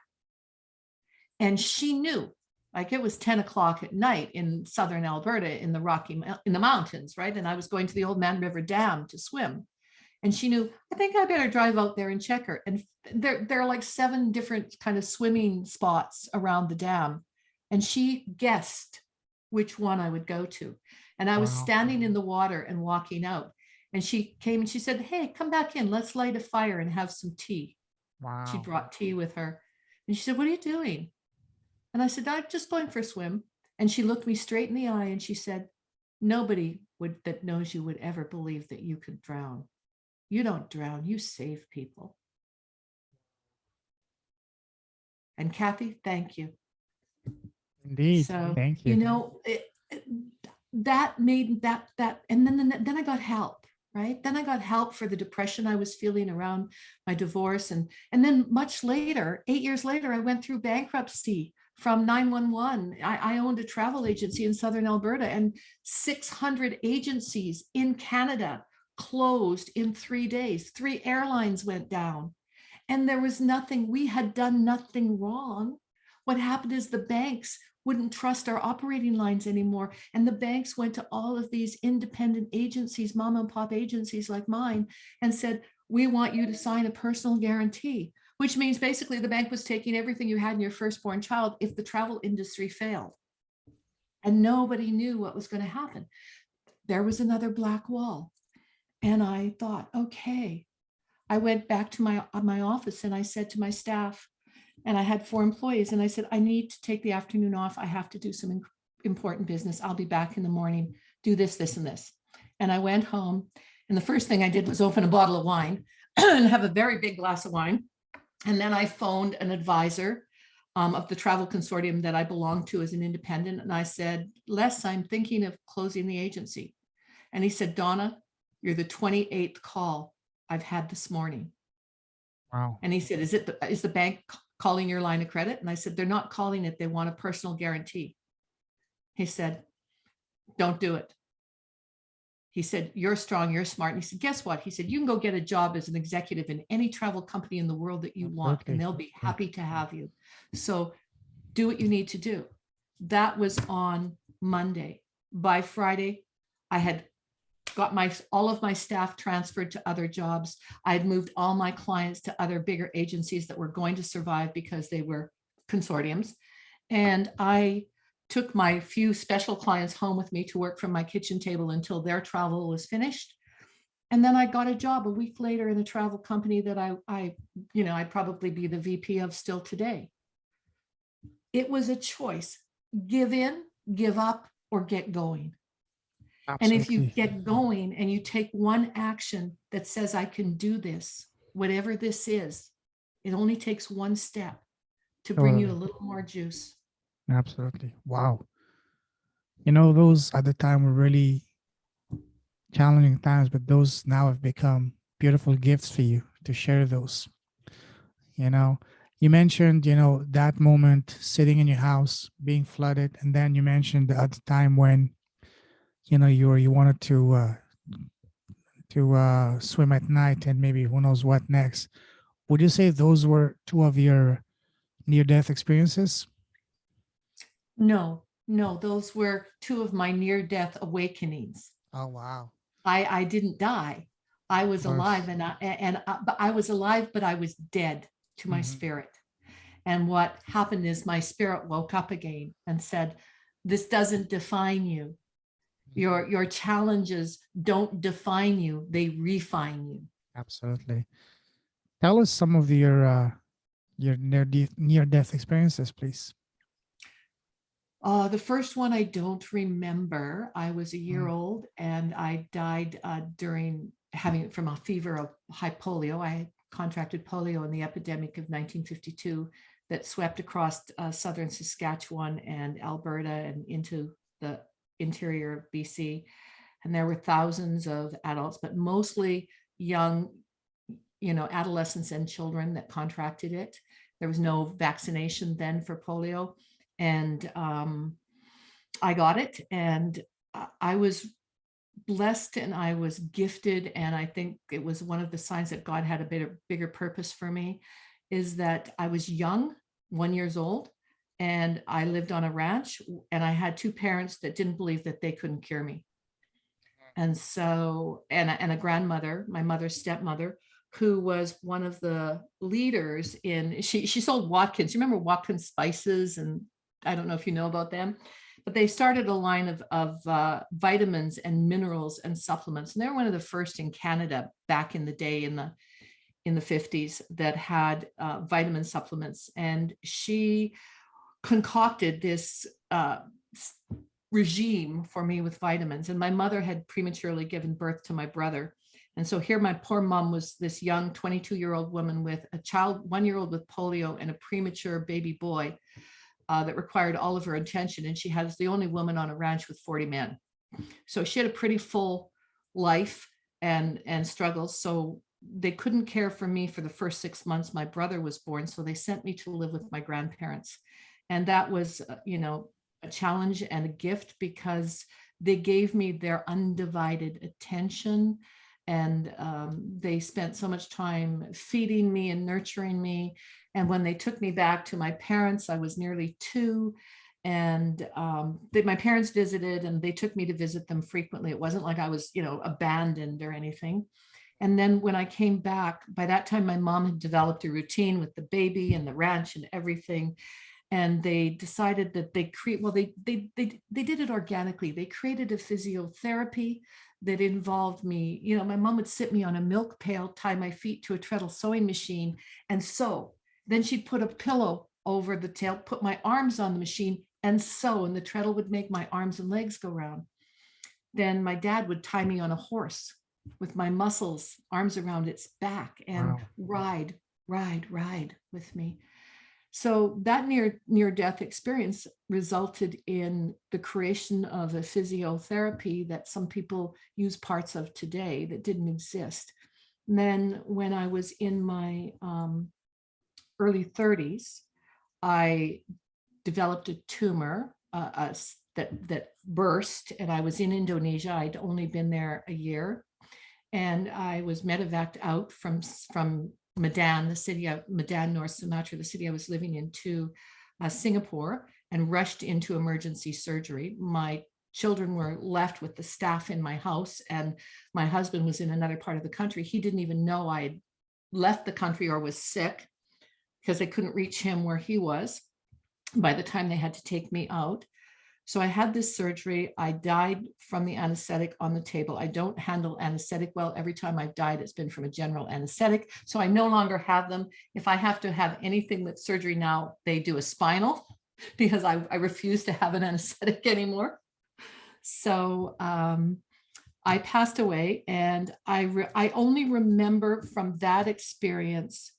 And she knew, like, it was 10 o'clock at night in southern Alberta in the mountains, right? And I was going to the Old Man River Dam to swim. And she knew, I think I better drive out there and check her. And there are like 7 different kind of swimming spots around the dam. And she guessed which one I would go to. And I was Wow. standing in the water and walking out. And she came and she said, hey, come back in. Let's light a fire and have some tea. She Wow. brought tea with her. And she said, what are you doing? And I said, I'm just going for a swim. And she looked me straight in the eye and she said, nobody that knows you would ever believe that you could drown. You don't drown, you save people. And Kathy, thank you. Indeed. So, Thank you you. know, that made that, and then I got help, right? Then I got help for the depression I was feeling around my divorce. And then much later, 8 years later, I went through bankruptcy from 911. I owned a travel agency in Southern Alberta, and 600 agencies in Canada closed in 3 days. 3 airlines went down. And there was nothing, we had done nothing wrong. What happened is the banks wouldn't trust our operating lines anymore. And the banks went to all of these independent agencies, mom and pop agencies like mine, and said, we want you to sign a personal guarantee, which means basically the bank was taking everything you had in your firstborn child if the travel industry failed. And nobody knew what was going to happen. There was another black wall. And I thought, okay. I went back to my office and I said to my staff, and I had 4 employees, and I said, I need to take the afternoon off. I have to do some important business. I'll be back in the morning, do this, this, and this. And I went home, and the first thing I did was open a bottle of wine and have a very big glass of wine. And then I phoned an advisor of the travel consortium that I belong to as an independent. And I said, Les, I'm thinking of closing the agency. And he said, Donna, you're the 28th call I've had this morning. Wow. And he said, is the bank calling your line of credit? And I said, they're not calling it. They want a personal guarantee. He said, don't do it. He said, you're strong, you're smart. And he said, guess what? He said, you can go get a job as an executive in any travel company in the world that you want, and they'll be happy to have you. So do what you need to do. That was on Monday. By Friday, I had got all of my staff transferred to other jobs. I had moved all my clients to other bigger agencies that were going to survive because they were consortiums. And I took my few special clients home with me to work from my kitchen table until their travel was finished. And then I got a job a week later in a travel company that I'd probably be the VP of still today. It was a choice: give in, give up, or get going. Absolutely. And if you get going and you take one action that says, I can do this, whatever this is, it only takes one step to bring you a little more juice. Absolutely. Wow. You know, those at the time were really challenging times, but those now have become beautiful gifts for you to share those. You know, you mentioned, that moment sitting in your house being flooded. And then you mentioned the other time when, you wanted to swim at night and maybe who knows what next. Would you say those were 2 of your near-death experiences? No, those were 2 of my near-death awakenings. Oh, wow. I didn't die. I was alive, but I was alive, but I was dead to my spirit. And what happened is my spirit woke up again and said, this doesn't define you. Your challenges don't define you, they refine you. Absolutely. Tell us some of your near-death experiences, please. The first one I don't remember. I was a year old and I died during having from a fever of high polio. I contracted polio in the epidemic of 1952 that swept across southern Saskatchewan and Alberta and into the interior of BC. And there were thousands of adults, but mostly young, adolescents and children that contracted it. There was no vaccination then for polio. And I got it, and I was blessed and I was gifted. And I think it was one of the signs that God had a bigger purpose for me, is that I was young, 1 year old, and I lived on a ranch, and I had 2 parents that didn't believe that they couldn't cure me. And so, and a grandmother, my mother's stepmother, who was one of the leaders in, she sold Watkins. You remember Watkins spices? And I don't know if you know about them, but they started a line of vitamins and minerals and supplements. And they were one of the first in Canada back in the day in the 50s that had vitamin supplements. And she concocted this regime for me with vitamins. And my mother had prematurely given birth to my brother. And so here my poor mom was this young 22-year-old woman with a child, 1-year-old with polio and a premature baby boy that required all of her attention. And she was the only woman on a ranch with 40 men. So she had a pretty full life and struggles. So they couldn't care for me for the first 6 months my brother was born. So they sent me to live with my grandparents. And that was, a challenge and a gift because they gave me their undivided attention. And they spent so much time feeding me and nurturing me. And when they took me back to my parents, I was nearly 2. And my parents visited and they took me to visit them frequently. It wasn't like I was, abandoned or anything. And then when I came back, by that time, my mom had developed a routine with the baby and the ranch and everything. And they decided that they did it organically. They created a physiotherapy that involved me. My mom would sit me on a milk pail, tie my feet to a treadle sewing machine and sew. Then she'd put a pillow over the tail, put my arms on the machine and sew, and the treadle would make my arms and legs go round. Then my dad would tie me on a horse with my muscles, arms around its back, and ride with me. So that near-death experience resulted in the creation of a physiotherapy that some people use parts of today that didn't exist. And then when I was in my early 30s, I developed a tumor that burst, and I was in Indonesia. I'd only been there a year, and I was medevaced out from Madan, the city of Madan, North Sumatra, the city I was living in, to Singapore, and rushed into emergency surgery. My children were left with the staff in my house, and my husband was in another part of the country. He didn't even know I had left the country or was sick because they couldn't reach him where he was by the time they had to take me out. So I had this surgery. I died from the anesthetic on the table. I don't handle anesthetic well. Every time I've died, it's been from a general anesthetic. So I no longer have them. If I have to have anything with surgery now, they do a spinal because I refuse to have an anesthetic anymore. So I passed away, and I only remember from that experience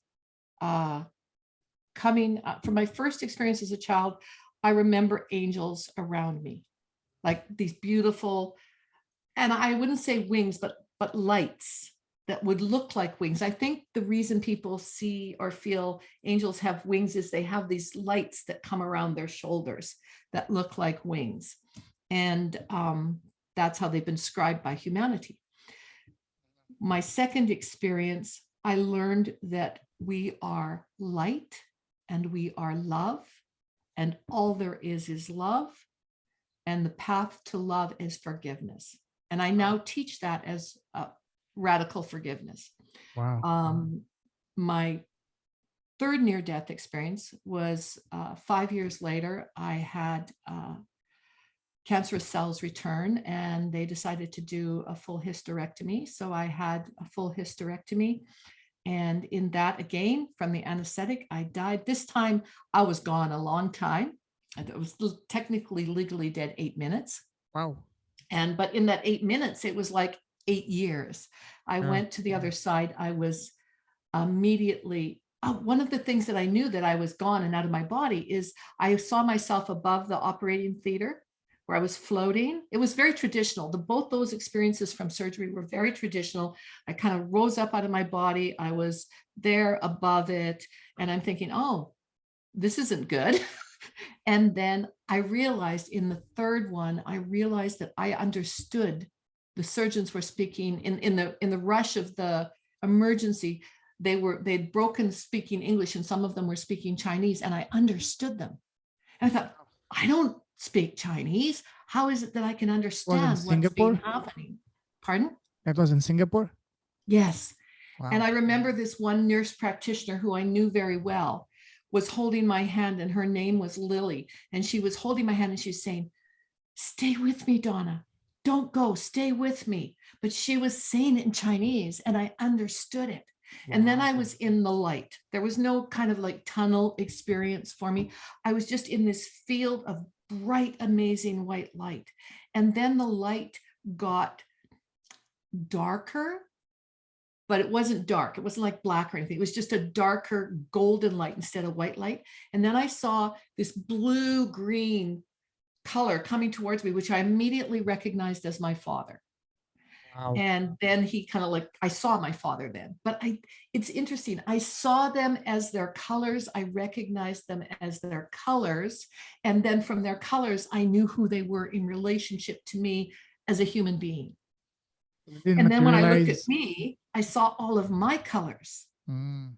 coming from my first experience as a child. I remember angels around me, like these beautiful, and I wouldn't say wings, but lights that would look like wings. I think the reason people see or feel angels have wings is they have these lights that come around their shoulders that look like wings. And that's how they've been described by humanity. My second experience, I learned that we are light and we are love. And all there is love. And the path to love is forgiveness. And I now teach that as radical forgiveness. Wow. My third near-death experience was 5 years later. I had cancerous cells return, and they decided to do a full hysterectomy. So I had a full hysterectomy. And in that, again, from the anesthetic, I died. This time I was gone a long time. I was technically legally dead 8 minutes. Wow. But in that 8 minutes, it was like 8 years. I went to the other side. I was immediately, one of the things that I knew that I was gone and out of my body is I saw myself above the operating theater where I was floating. It was very traditional. Both those experiences from surgery were very traditional. I kind of rose up out of my body. I was there above it. And I'm thinking, oh, this isn't good. And then I realized in the third one, I realized that I understood the surgeons were speaking in the rush of the emergency. They'd broken speaking English, and some of them were speaking Chinese, and I understood them. And I thought, I don't speak Chinese. How is it that I can understand what's been happening? Pardon? That was in Singapore? Yes. Wow. And I remember this one nurse practitioner who I knew very well was holding my hand, and her name was Lily. And she was holding my hand and she was saying, stay with me, Donna. Don't go, stay with me. But she was saying it in Chinese and I understood it. And then I Wow. was in the light. There was no kind of like tunnel experience for me. I was just in this field of bright, amazing white light. And then the light got darker, but it wasn't dark. It wasn't like black or anything. It was just a darker golden light instead of white light. And then I saw this blue-green color coming towards me, which I immediately recognized as my father. Wow. And then he kind of like, I saw my father then, but it's interesting. I saw them as their colors. I recognized them as their colors. And then from their colors, I knew who they were in relationship to me as a human being. It didn't And then when I looked at materialize. me, I saw all of my colors, Mm.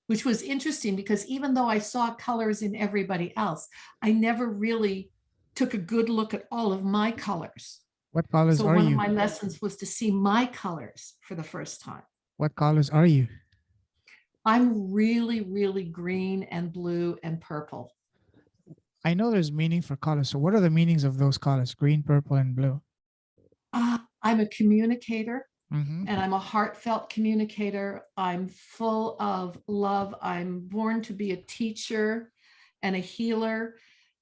which was interesting because even though I saw colors in everybody else, I never really took a good look at all of my colors. What colors So are one of you? my lessons was to see my colors for the first time. What colors are you? I'm really, really green and blue and purple. I know there's meaning for colors. So what are the meanings of those colors? Green, purple, and blue. I'm a communicator Mm-hmm. and I'm a heartfelt communicator. I'm full of love. I'm born to be a teacher and a healer.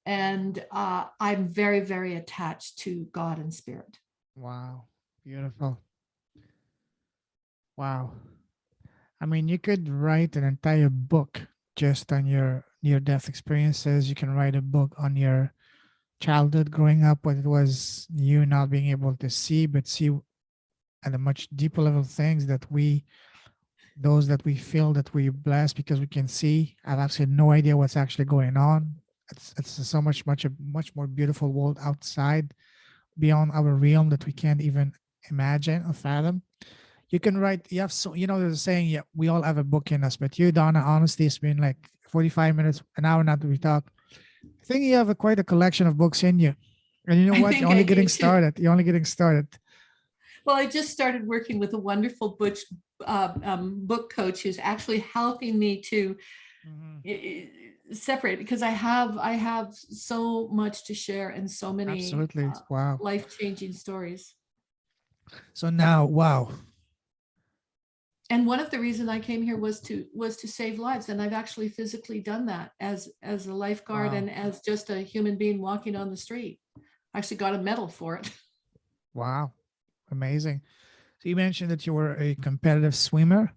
And I'm very, very attached to God and spirit. Wow. Beautiful. Wow. I mean, you could write an entire book just on your near death experiences. You can write a book on your childhood growing up, what it was you not being able to see, but see at a much deeper level things that those that we feel that we're blessed because we can see. I've absolutely no idea what's actually going on. It's so much more beautiful world outside beyond our realm that we can't even imagine or fathom. You can write, you have so, there's a saying, yeah, we all have a book in us, but you, Donna, honestly, it's been like 45 minutes, an hour now that we talk. I think you have quite a collection of books in you. And you know I what? You're think only I do getting too. started. You're only getting started. Well, I just started working with a wonderful book coach who's actually helping me to Mhm. separate because I have so much to share and so many Absolutely. Wow. life-changing stories. So now, wow. And one of the reasons I came here was to save lives, and I've actually physically done that as a lifeguard Wow. and as just a human being walking on the street. I actually got a medal for it. Wow. Amazing. So you mentioned that you were a competitive swimmer.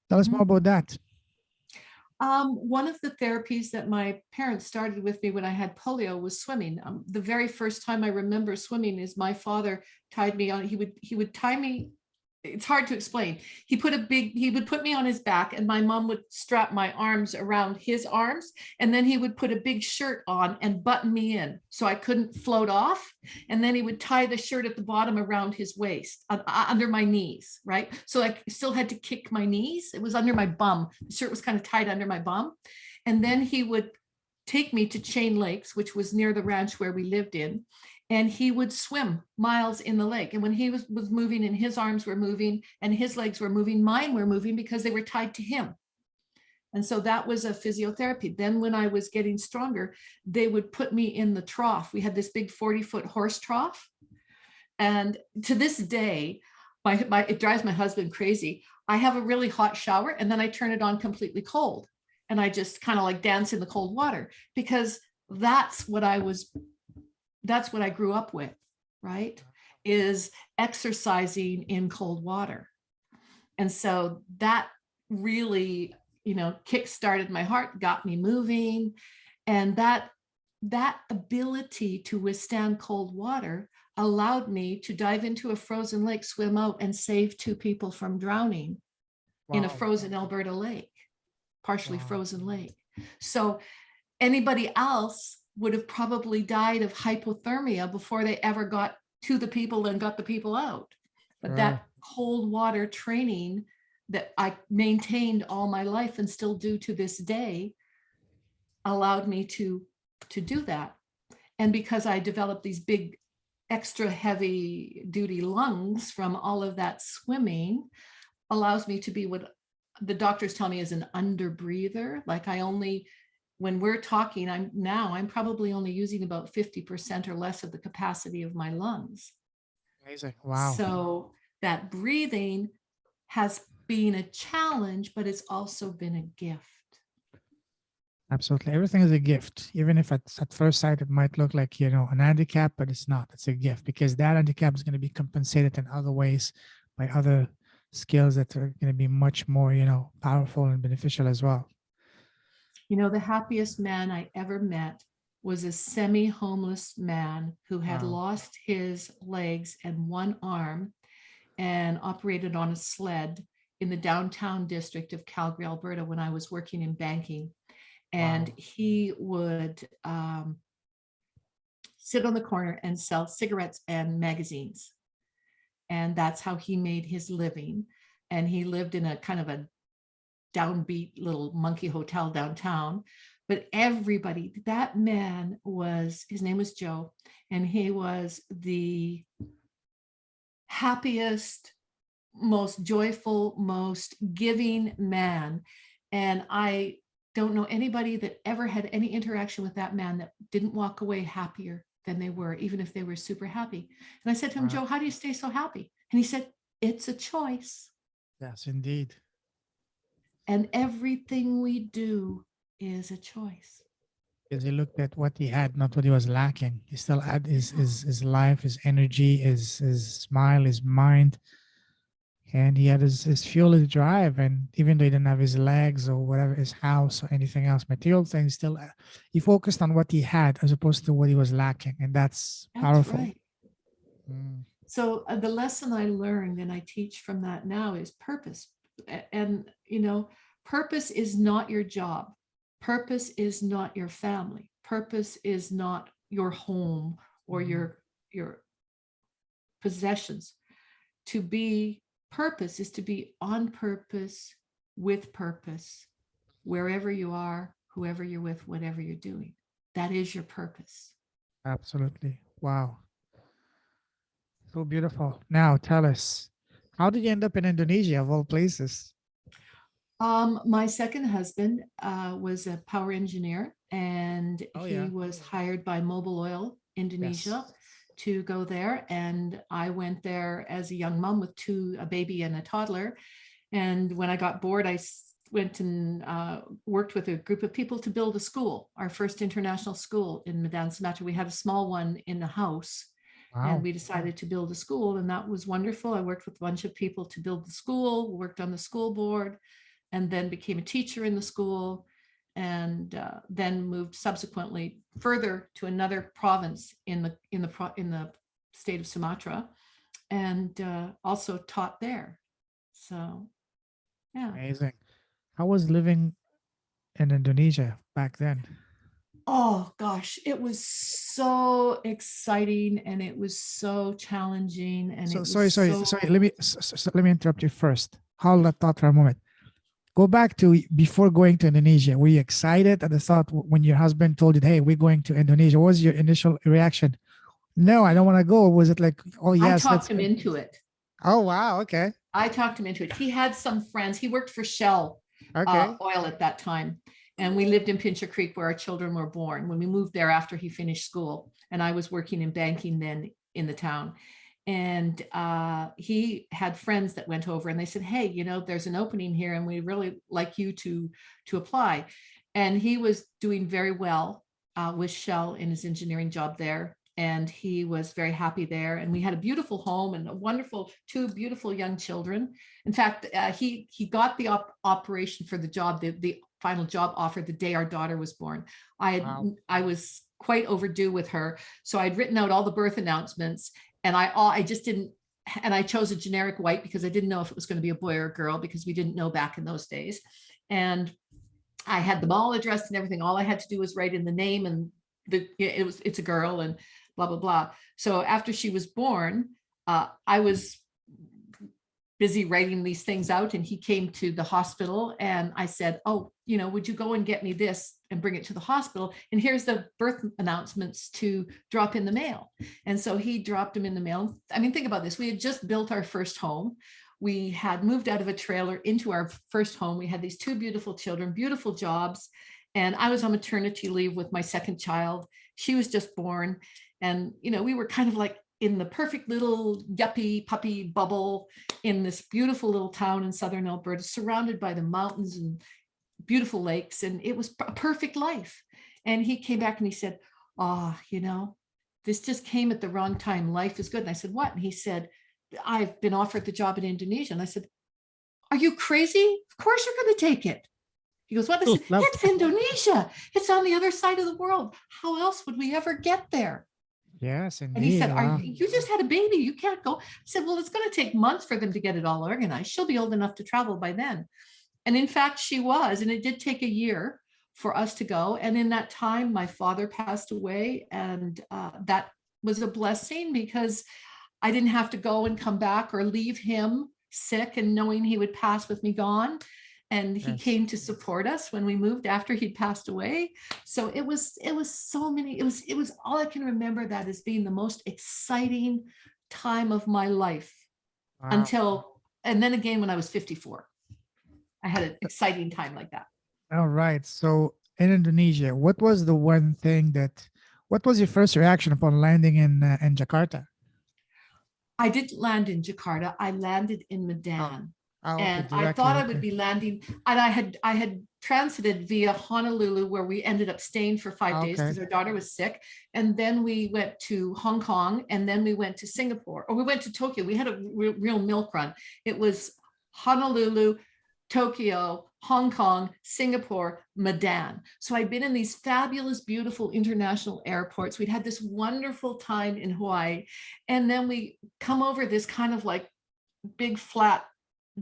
Tell us more about that. One of the therapies that my parents started with me when I had polio was swimming. The very first time I remember swimming is my father tied me on. He would tie me. It's hard to explain. He would put me on his back and my mom would strap my arms around his arms. And then he would put a big shirt on and button me in so I couldn't float off. And then he would tie the shirt at the bottom around his waist, under my knees, right? So I still had to kick my knees. It was under my bum. The shirt was kind of tied under my bum. And then he would take me to Chain Lakes, which was near the ranch where we lived in, and he would swim miles in the lake. And when he was moving and his arms were moving and his legs were moving, mine were moving because they were tied to him. And so that was a physiotherapy. Then when I was getting stronger, they would put me in the trough. We had this big 40-foot horse trough. And to this day, it drives my husband crazy. I have a really hot shower and then I turn it on completely cold. And I just kind of like dance in the cold water because that's what I grew up with, right? Is exercising in cold water. And so that really, kick-started my heart, got me moving. And that ability to withstand cold water allowed me to dive into a frozen lake, swim out, and save 2 people from drowning in a Wow. frozen Alberta lake, partially Wow. frozen lake. So anybody else would have probably died of hypothermia before they ever got to the people and got the people out. But Sure. that cold water training that I maintained all my life and still do to this day allowed me to do that. And because I developed these big extra heavy duty lungs from all of that swimming, allows me to be what the doctors tell me is an underbreather. Like I only when we're talking, I'm probably only using about 50% or less of the capacity of my lungs. Amazing. Wow. So that breathing has been a challenge, but it's also been a gift. Absolutely. Everything is a gift. Even if at first sight it might look like, an handicap, but it's not. It's a gift because that handicap is going to be compensated in other ways by other skills that are going to be much more, powerful and beneficial as well. The happiest man I ever met was a semi-homeless man who had Wow. lost his legs and one arm and operated on a sled in the downtown district of Calgary, Alberta, when I was working in banking. And Wow. he would sit on the corner and sell cigarettes and magazines. And that's how he made his living. And he lived in a kind of a downbeat little monkey hotel downtown. But everybody, that man his name was Joe, and he was the happiest, most joyful, most giving man. And I don't know anybody that ever had any interaction with that man that didn't walk away happier than they were, even if they were super happy. And I said to him, Wow. Joe, how do you stay so happy? And he said, it's a choice. Yes, indeed. And everything we do is a choice. Because he looked at what he had, not what he was lacking. He still had his life, his energy, his smile, his mind, and he had his fuel, his drive. And even though he didn't have his legs or whatever, his house or anything else, material things, still he focused on what he had as opposed to what he was lacking, and that's That's powerful. right. Mm, So the lesson I learned and I teach from that now is purpose. And, purpose is not your job. Purpose is not your family. Purpose is not your home or mhm. your possessions. To be purpose is to be on purpose, with purpose, wherever you are, whoever you're with, whatever you're doing. That is your purpose. Absolutely. Wow. So beautiful. Now tell us, how did you end up in Indonesia of all places? My second husband was a power engineer, and Oh he yeah. was hired by Mobil Oil Yes. Indonesia to go there. And I went there as a young mom with a baby and a toddler. And when I got bored, I went and worked with a group of people to build a school, our first international school in Madan, Sumatra. We had a small one in the house, and Wow. we decided to build a school, and that was wonderful. I worked with a bunch of people to build the school, worked on the school board, and then became a teacher in the school, and then moved subsequently further to another province in the state of Sumatra, and also taught there. So yeah. Amazing. How was living in Indonesia back then? Oh gosh, it was so exciting, and it was so challenging, and So it was sorry. so. Let me interrupt you first. Hold that thought for a moment. Go back to before going to Indonesia. Were you excited at the thought when your husband told you, "Hey, we're going to Indonesia"? What was your initial reaction? No, I don't want to go. Or was it like, "Oh I yes, let's talked him go"? into it. Oh wow. Okay. I talked him into it. He had some friends. He worked for Shell Okay. Oil at that time. And we lived in Pincher Creek where our children were born when we moved there after he finished school. And I was working in banking then in the town. And he had friends that went over and they said, hey, there's an opening here and we really like you to apply. And he was doing very well with Shell in his engineering job there. And he was very happy there. And we had a beautiful home and two beautiful young children. In fact, he got the operation for the job, the final job offer the day our daughter was born. Wow. I was quite overdue with her. So I'd written out all the birth announcements, and I just didn't, and I chose a generic white because I didn't know if it was going to be a boy or a girl because we didn't know back in those days. And I had them all addressed and everything. All I had to do was write in the name and it's a girl and blah, blah, blah. So after she was born, I was busy writing these things out, and he came to the hospital and I said, oh, would you go and get me this and bring it to the hospital? And here's the birth announcements to drop in the mail. And so he dropped them in the mail. I mean, think about this. We had just built our first home. We had moved out of a trailer into our first home. We had these two beautiful children, beautiful jobs. And I was on maternity leave with my second child. She was just born. And, we were kind of like in the perfect little yuppie puppy bubble in this beautiful little town in southern Alberta, surrounded by the mountains and beautiful lakes. And it was a perfect life. And he came back and he said, "Oh, this just came at the wrong time. Life is good." And I said, "What?" And he said, "I've been offered the job in Indonesia." And I said, "Are you crazy? Of course you're going to take it." He goes, "What?" I said, "It's Indonesia. It's on the other side of the world. How else would we ever get there?" Yes, And he indeed. said, Wow. you just had a baby. You can't go." I said, "Well, it's going to take months for them to get it all organized. She'll be old enough to travel by then." And in fact, she was. And it did take a year for us to go. And in that time, my father passed away. And that was a blessing, because I didn't have to go and come back or leave him sick and knowing he would pass with me gone. And he Yes. came to support us when we moved after he'd passed away. So it was so many, it was all I can remember that as being the most exciting time of my life Wow. and then again, when I was 54, I had an exciting time like that. All right. So in Indonesia, what was the one thing what was your first reaction upon landing in Jakarta? I didn't land in Jakarta. I landed in Oh, Madan. okay, And I directly. thought I would Okay. be landing, and I had transited via Honolulu, where we ended up staying for 5 days Okay. because our daughter was sick. And then we went to Hong Kong, and then we went to Singapore, or we went to Tokyo. We had a real milk run. It was Honolulu, Tokyo, Hong Kong, Singapore, Madan. So I'd been in these fabulous, beautiful international airports. We'd had this wonderful time in Hawaii. And then we come over this kind of like big flat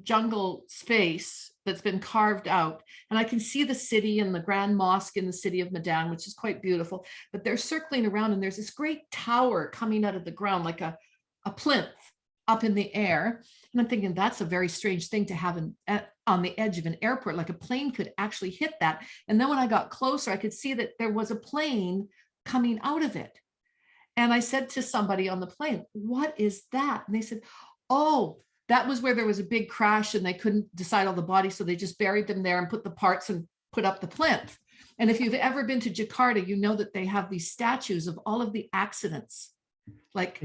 jungle space that's been carved out. And I can see the city and the Grand Mosque in the city of Madan, which is quite beautiful. But they're circling around, and there's this great tower coming out of the ground, like a plinth up in the air. And I'm thinking, that's a very strange thing to have on the edge of an airport, like a plane could actually hit that. And then when I got closer, I could see that there was a plane coming out of it. And I said to somebody on the plane, "What is that?" And they said, "Oh, that was where there was a big crash and they couldn't decide all the bodies. So they just buried them there and put the parts and put up the plinth." And if you've ever been to Jakarta, you know that they have these statues of all of the accidents. Like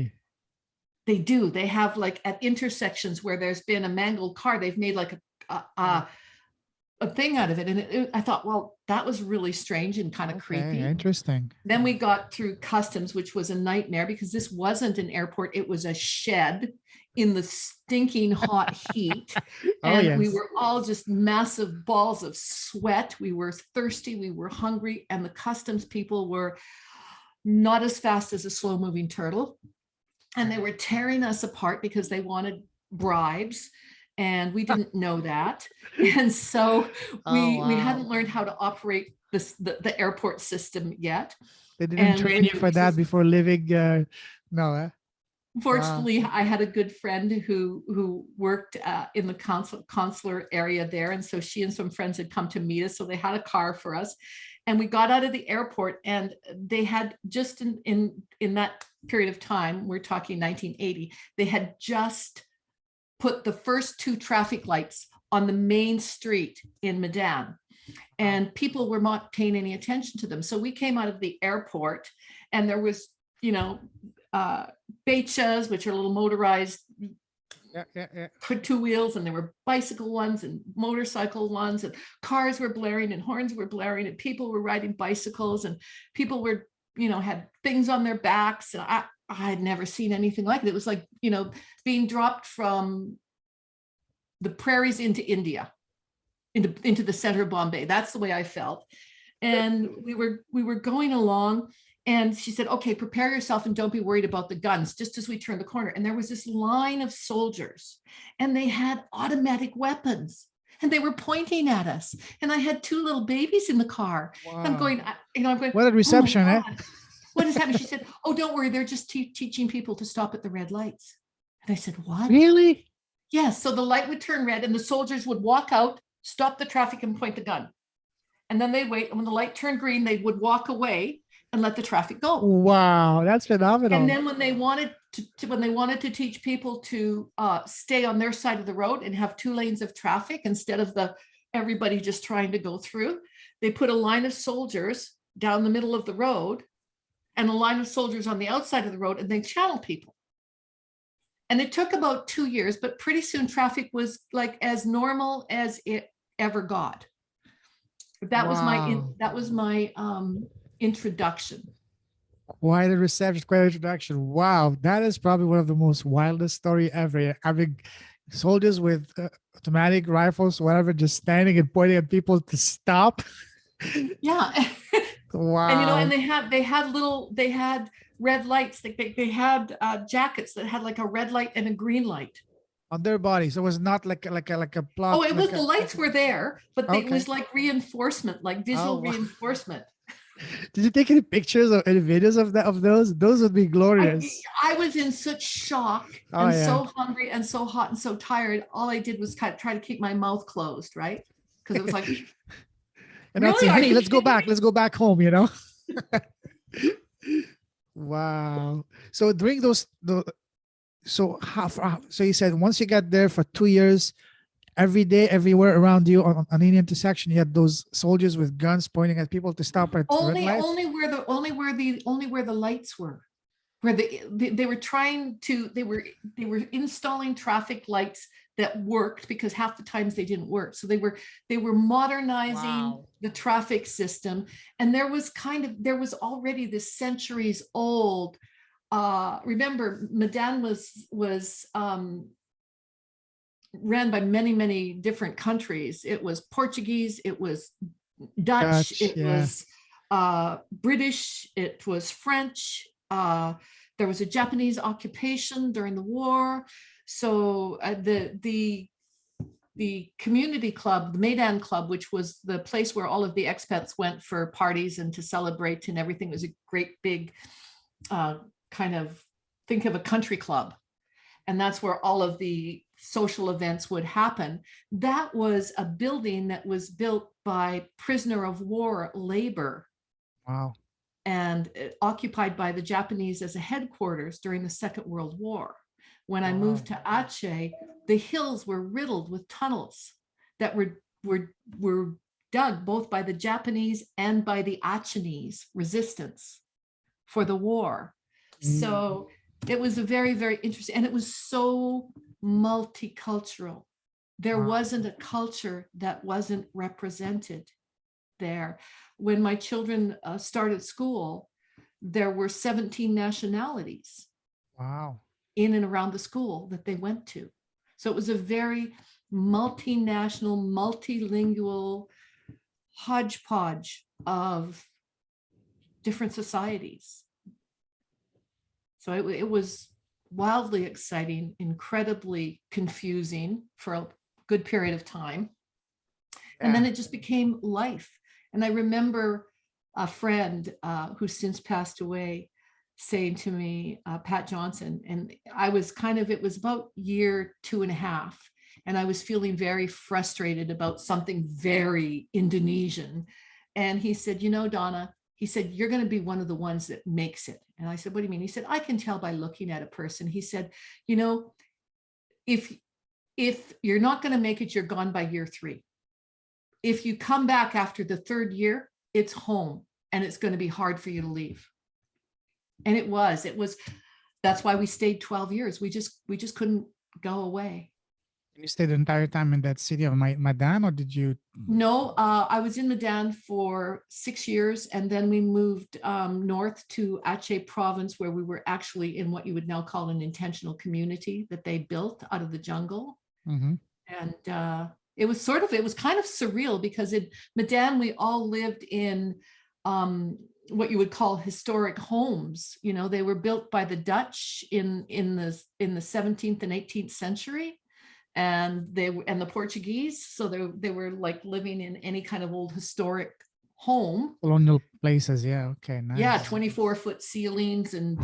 they have like at intersections where there's been a mangled car, they've made like a thing out of it. And I thought, well, that was really strange and kind of Okay. creepy. Interesting. Then we got through customs, which was a nightmare because this wasn't an airport. It was a shed in the stinking hot heat. Oh, And we yes. were all just massive balls of sweat. We were thirsty. We were hungry. And the customs people were not as fast as a slow moving turtle. And they were tearing us apart because they wanted bribes. And we didn't know that. And so Oh, we wow. hadn't learned how to operate the airport system yet. They didn't And we train were you for doing that this. before living. No. Wow. Fortunately, I had a good friend who worked in the consular area there, and so she and some friends had come to meet us. So they had a car for us, and we got out of the airport, and they had just in that period of time, we're talking 1980, they had just put the first 2 traffic lights on the main street in Madan, and people were not paying any attention to them. So we came out of the airport, and there was, becas, which are little motorized Yeah. 2 wheels, and there were bicycle ones and motorcycle ones, and cars were blaring and horns were blaring, and people were riding bicycles, and people were, had things on their backs. And I had never seen anything like it. It was like, being dropped from the prairies into India, into the center of Bombay. That's the way I felt. And we were going along, and she said, "Okay, prepare yourself and don't be worried about the guns," just as we turned the corner. And there was this line of soldiers, and they had automatic weapons, and they were pointing at us. And I had 2 little babies in the car. Wow. I'm going, What a reception, "Oh my eh? God, what is happening?" She said, "Oh, don't worry. They're just teaching people to stop at the red lights." And I said, "What?" Really? Yes. So the light would turn red, and the soldiers would walk out, stop the traffic, and point the gun. And then they'd wait. And when the light turned green, they would walk away and let the traffic go. Wow, that's phenomenal. And then when they wanted to teach people to stay on their side of the road and have 2 lanes of traffic instead of everybody just trying to go through, they put a line of soldiers down the middle of the road and a line of soldiers on the outside of the road, and they channel people. And it took about 2 years, but pretty soon traffic was like as normal as it ever got. That was my introduction. Quite a reception, quite an introduction. Wow, that is probably one of the most wildest story ever. Having soldiers with automatic rifles, whatever, just standing and pointing at people to stop. Yeah. Wow. And they had red lights. They had jackets that had like a red light and a green light on their bodies. It was not like a plot. Oh, it was, the lights were there, but it was like reinforcement, like visual reinforcement. Did you take any pictures or any videos of those? Those would be glorious. I was in such shock and so hungry and so hot and so tired. All I did was try to keep my mouth closed, right? Because it was like, and really? I'd say, hey, let's go back. Let's go back home, you know? Wow. So during so you said once you got there for 2 years, every day, everywhere around you on any intersection, you had those soldiers with guns pointing at people to stop at only where the lights were, where they were installing traffic lights that worked, because half the times they didn't work. So they were modernizing the traffic system. And there was already this centuries old, remember Madan was ran by many different countries. It was Portuguese, it was Dutch, it was British, it was French. There was a Japanese occupation during the war. So the community club, the Madan Club, which was the place where all of the expats went for parties and to celebrate and everything, was a great big kind of, think of a country club. And that's where all of the social events would happen. That was a building that was built by prisoner of war labor. Wow. And occupied by the Japanese as a headquarters during the Second World War. When I moved to Aceh, the hills were riddled with tunnels that were dug both by the Japanese and by the Achenese resistance for the war. So it was a very, very interesting, and it was so multicultural. There wasn't a culture that wasn't represented there. When my children started school, there were 17 nationalities. Wow. In and around the school that they went to. So it was a very multinational, multilingual hodgepodge of different societies. So it was wildly exciting, incredibly confusing for a good period of time. And then it just became life. And I remember a friend who's since passed away saying to me, Pat Johnson, and I was it was about year 2.5, and I was feeling very frustrated about something very Indonesian. And he said, Donna, he said, you're going to be one of the ones that makes it. And I said, what do you mean? He said, I can tell by looking at a person. He said, if you're not going to make it, you're gone by year 3. If you come back after the 3rd year, it's home, and it's going to be hard for you to leave. And it was, that's why we stayed 12 years. We just couldn't go away. You stayed the entire time in that city of Madan, or did you? No, I was in Madan for 6 years, and then we moved north to Aceh province, where we were actually in what you would now call an intentional community that they built out of the jungle. Mm-hmm. And it was kind of surreal, because in Madan, we all lived in what you would call historic homes. They were built by the Dutch in the 17th and 18th century, and the Portuguese. So they were like living in any kind of old historic home. Colonial places, yeah. Okay, nice. Yeah, 24-foot ceilings, and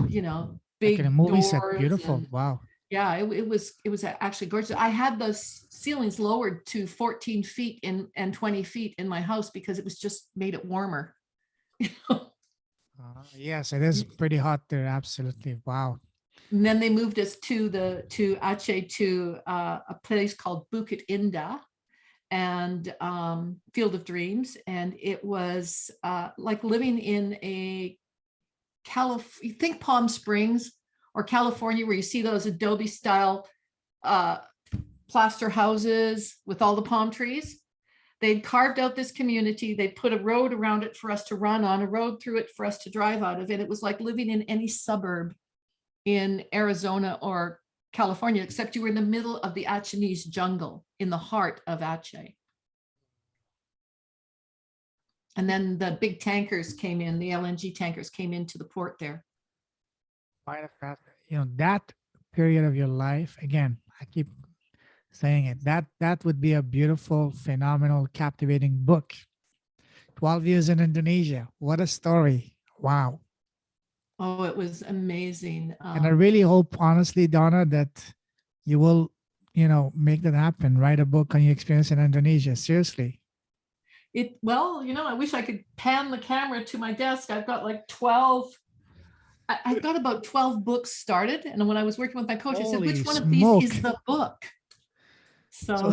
big like in a movie doors. set, beautiful. Wow. Yeah, it was actually gorgeous. I had the ceilings lowered to 14 feet and 20 feet in my house, because it was just made it warmer. Yes, it is pretty hot there. Absolutely. Wow. And then they moved us to Aceh to a place called Bukit Indah, and Field of Dreams. And it was like living in a you think Palm Springs or California, where you see those Adobe style plaster houses with all the palm trees. They'd carved out this community. They put a road around it for us to run on, a road through it for us to drive out of it. It was like living in any suburb in Arizona or California, except you were in the middle of the Achinese jungle in the heart of Aceh. And then the big tankers came in, the LNG tankers came into the port there. You know, that period of your life, again, I keep saying it, that would be a beautiful, phenomenal, captivating book. 12 years in Indonesia. What a story. Wow. Oh, it was amazing. And I really hope, honestly, Donna, that you will, you know, make that happen. Write a book on your experience in Indonesia. Seriously. Well, you know, I wish I could pan the camera to my desk. I've got like 12. I've got about 12 books started. And when I was working with my coach, I said, which one of these is the book? So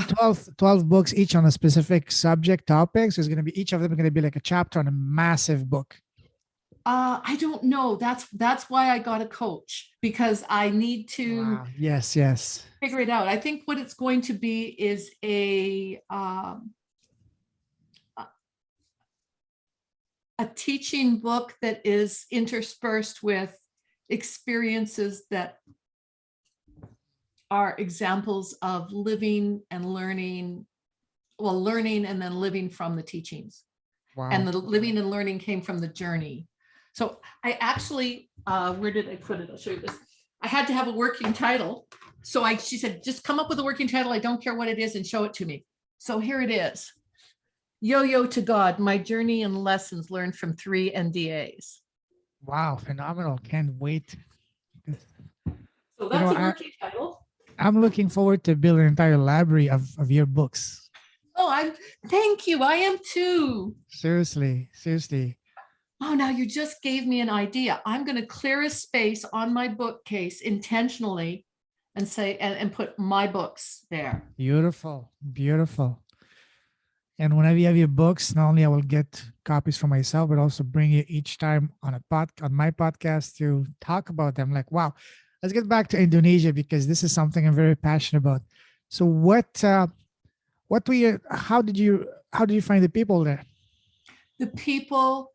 12 books, each on a specific subject topic. So it's going to be, each of them are going to be like a chapter on a massive book. I don't know. That's why I got a coach, because I need to Yes figure it out. I think what it's going to be is a teaching book that is interspersed with experiences that are examples of living and learning, well, learning and then living from the teachings. Wow. And the living and learning came from the journey. So I actually, where did I put it? I'll show you this. I had to have a working title. So she said, just come up with a working title. I don't care what it is, and show it to me. So here it is. Yo-Yo to God, my journey and lessons learned from 3 NDEs. Wow, phenomenal. Can't wait. So that's a working title. I'm looking forward to build an entire library of your books. Oh, thank you. I am too. Seriously. Oh, now you just gave me an idea. I'm going to clear a space on my bookcase intentionally and say, and put my books there. Beautiful. And whenever you have your books, not only I will get copies for myself, but also bring you each time on my podcast to talk about them. Like, wow, let's get back to Indonesia, because this is something I'm very passionate about. So how did you find the people there? The people,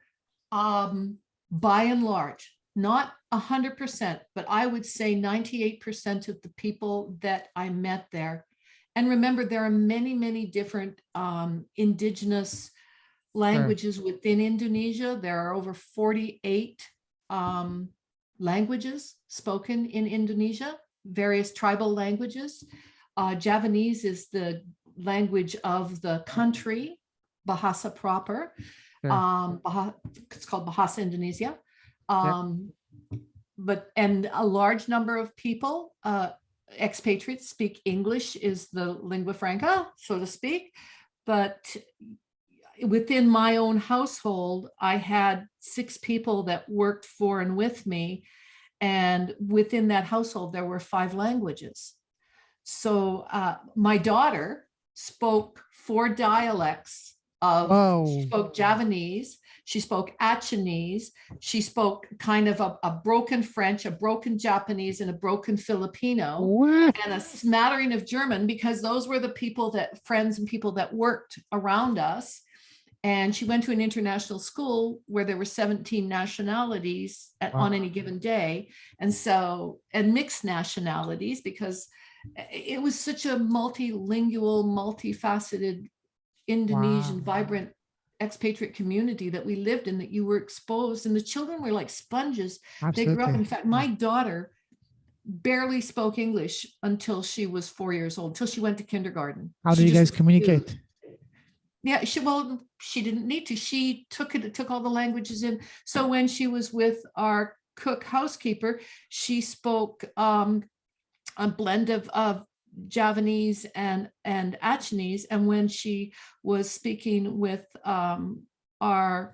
by and large, not 100%, but I would say 98% of the people that I met there. And remember, there are many, many different indigenous languages within Indonesia. There are over 48 languages spoken in Indonesia, various tribal languages. Javanese is the language of the country, Bahasa proper. It's called Bahasa Indonesia. And a large number of people, expatriates, speak English, is the lingua franca, so to speak. But within my own household, I had 6 people that worked for and with me. And within that household, there were 5 languages. So my daughter spoke 4 dialects of, she spoke Javanese, she spoke Achinese, she spoke kind of a broken French, a broken Japanese, and a broken Filipino, and a smattering of German, because those were the people that, friends and people that worked around us. And she went to an international school where there were 17 nationalities on any given day. And mixed nationalities, because it was such a multilingual, multifaceted Indonesian, vibrant expatriate community that we lived in, that you were exposed, and the children were like sponges. Absolutely. They grew up. In fact, my daughter barely spoke English until she was 4 years old, until she went to kindergarten. How do you guys communicate? Yeah, she didn't need to. She took all the languages in. So when she was with our cook housekeeper, she spoke a blend of Javanese and Achinese. And when she was speaking with our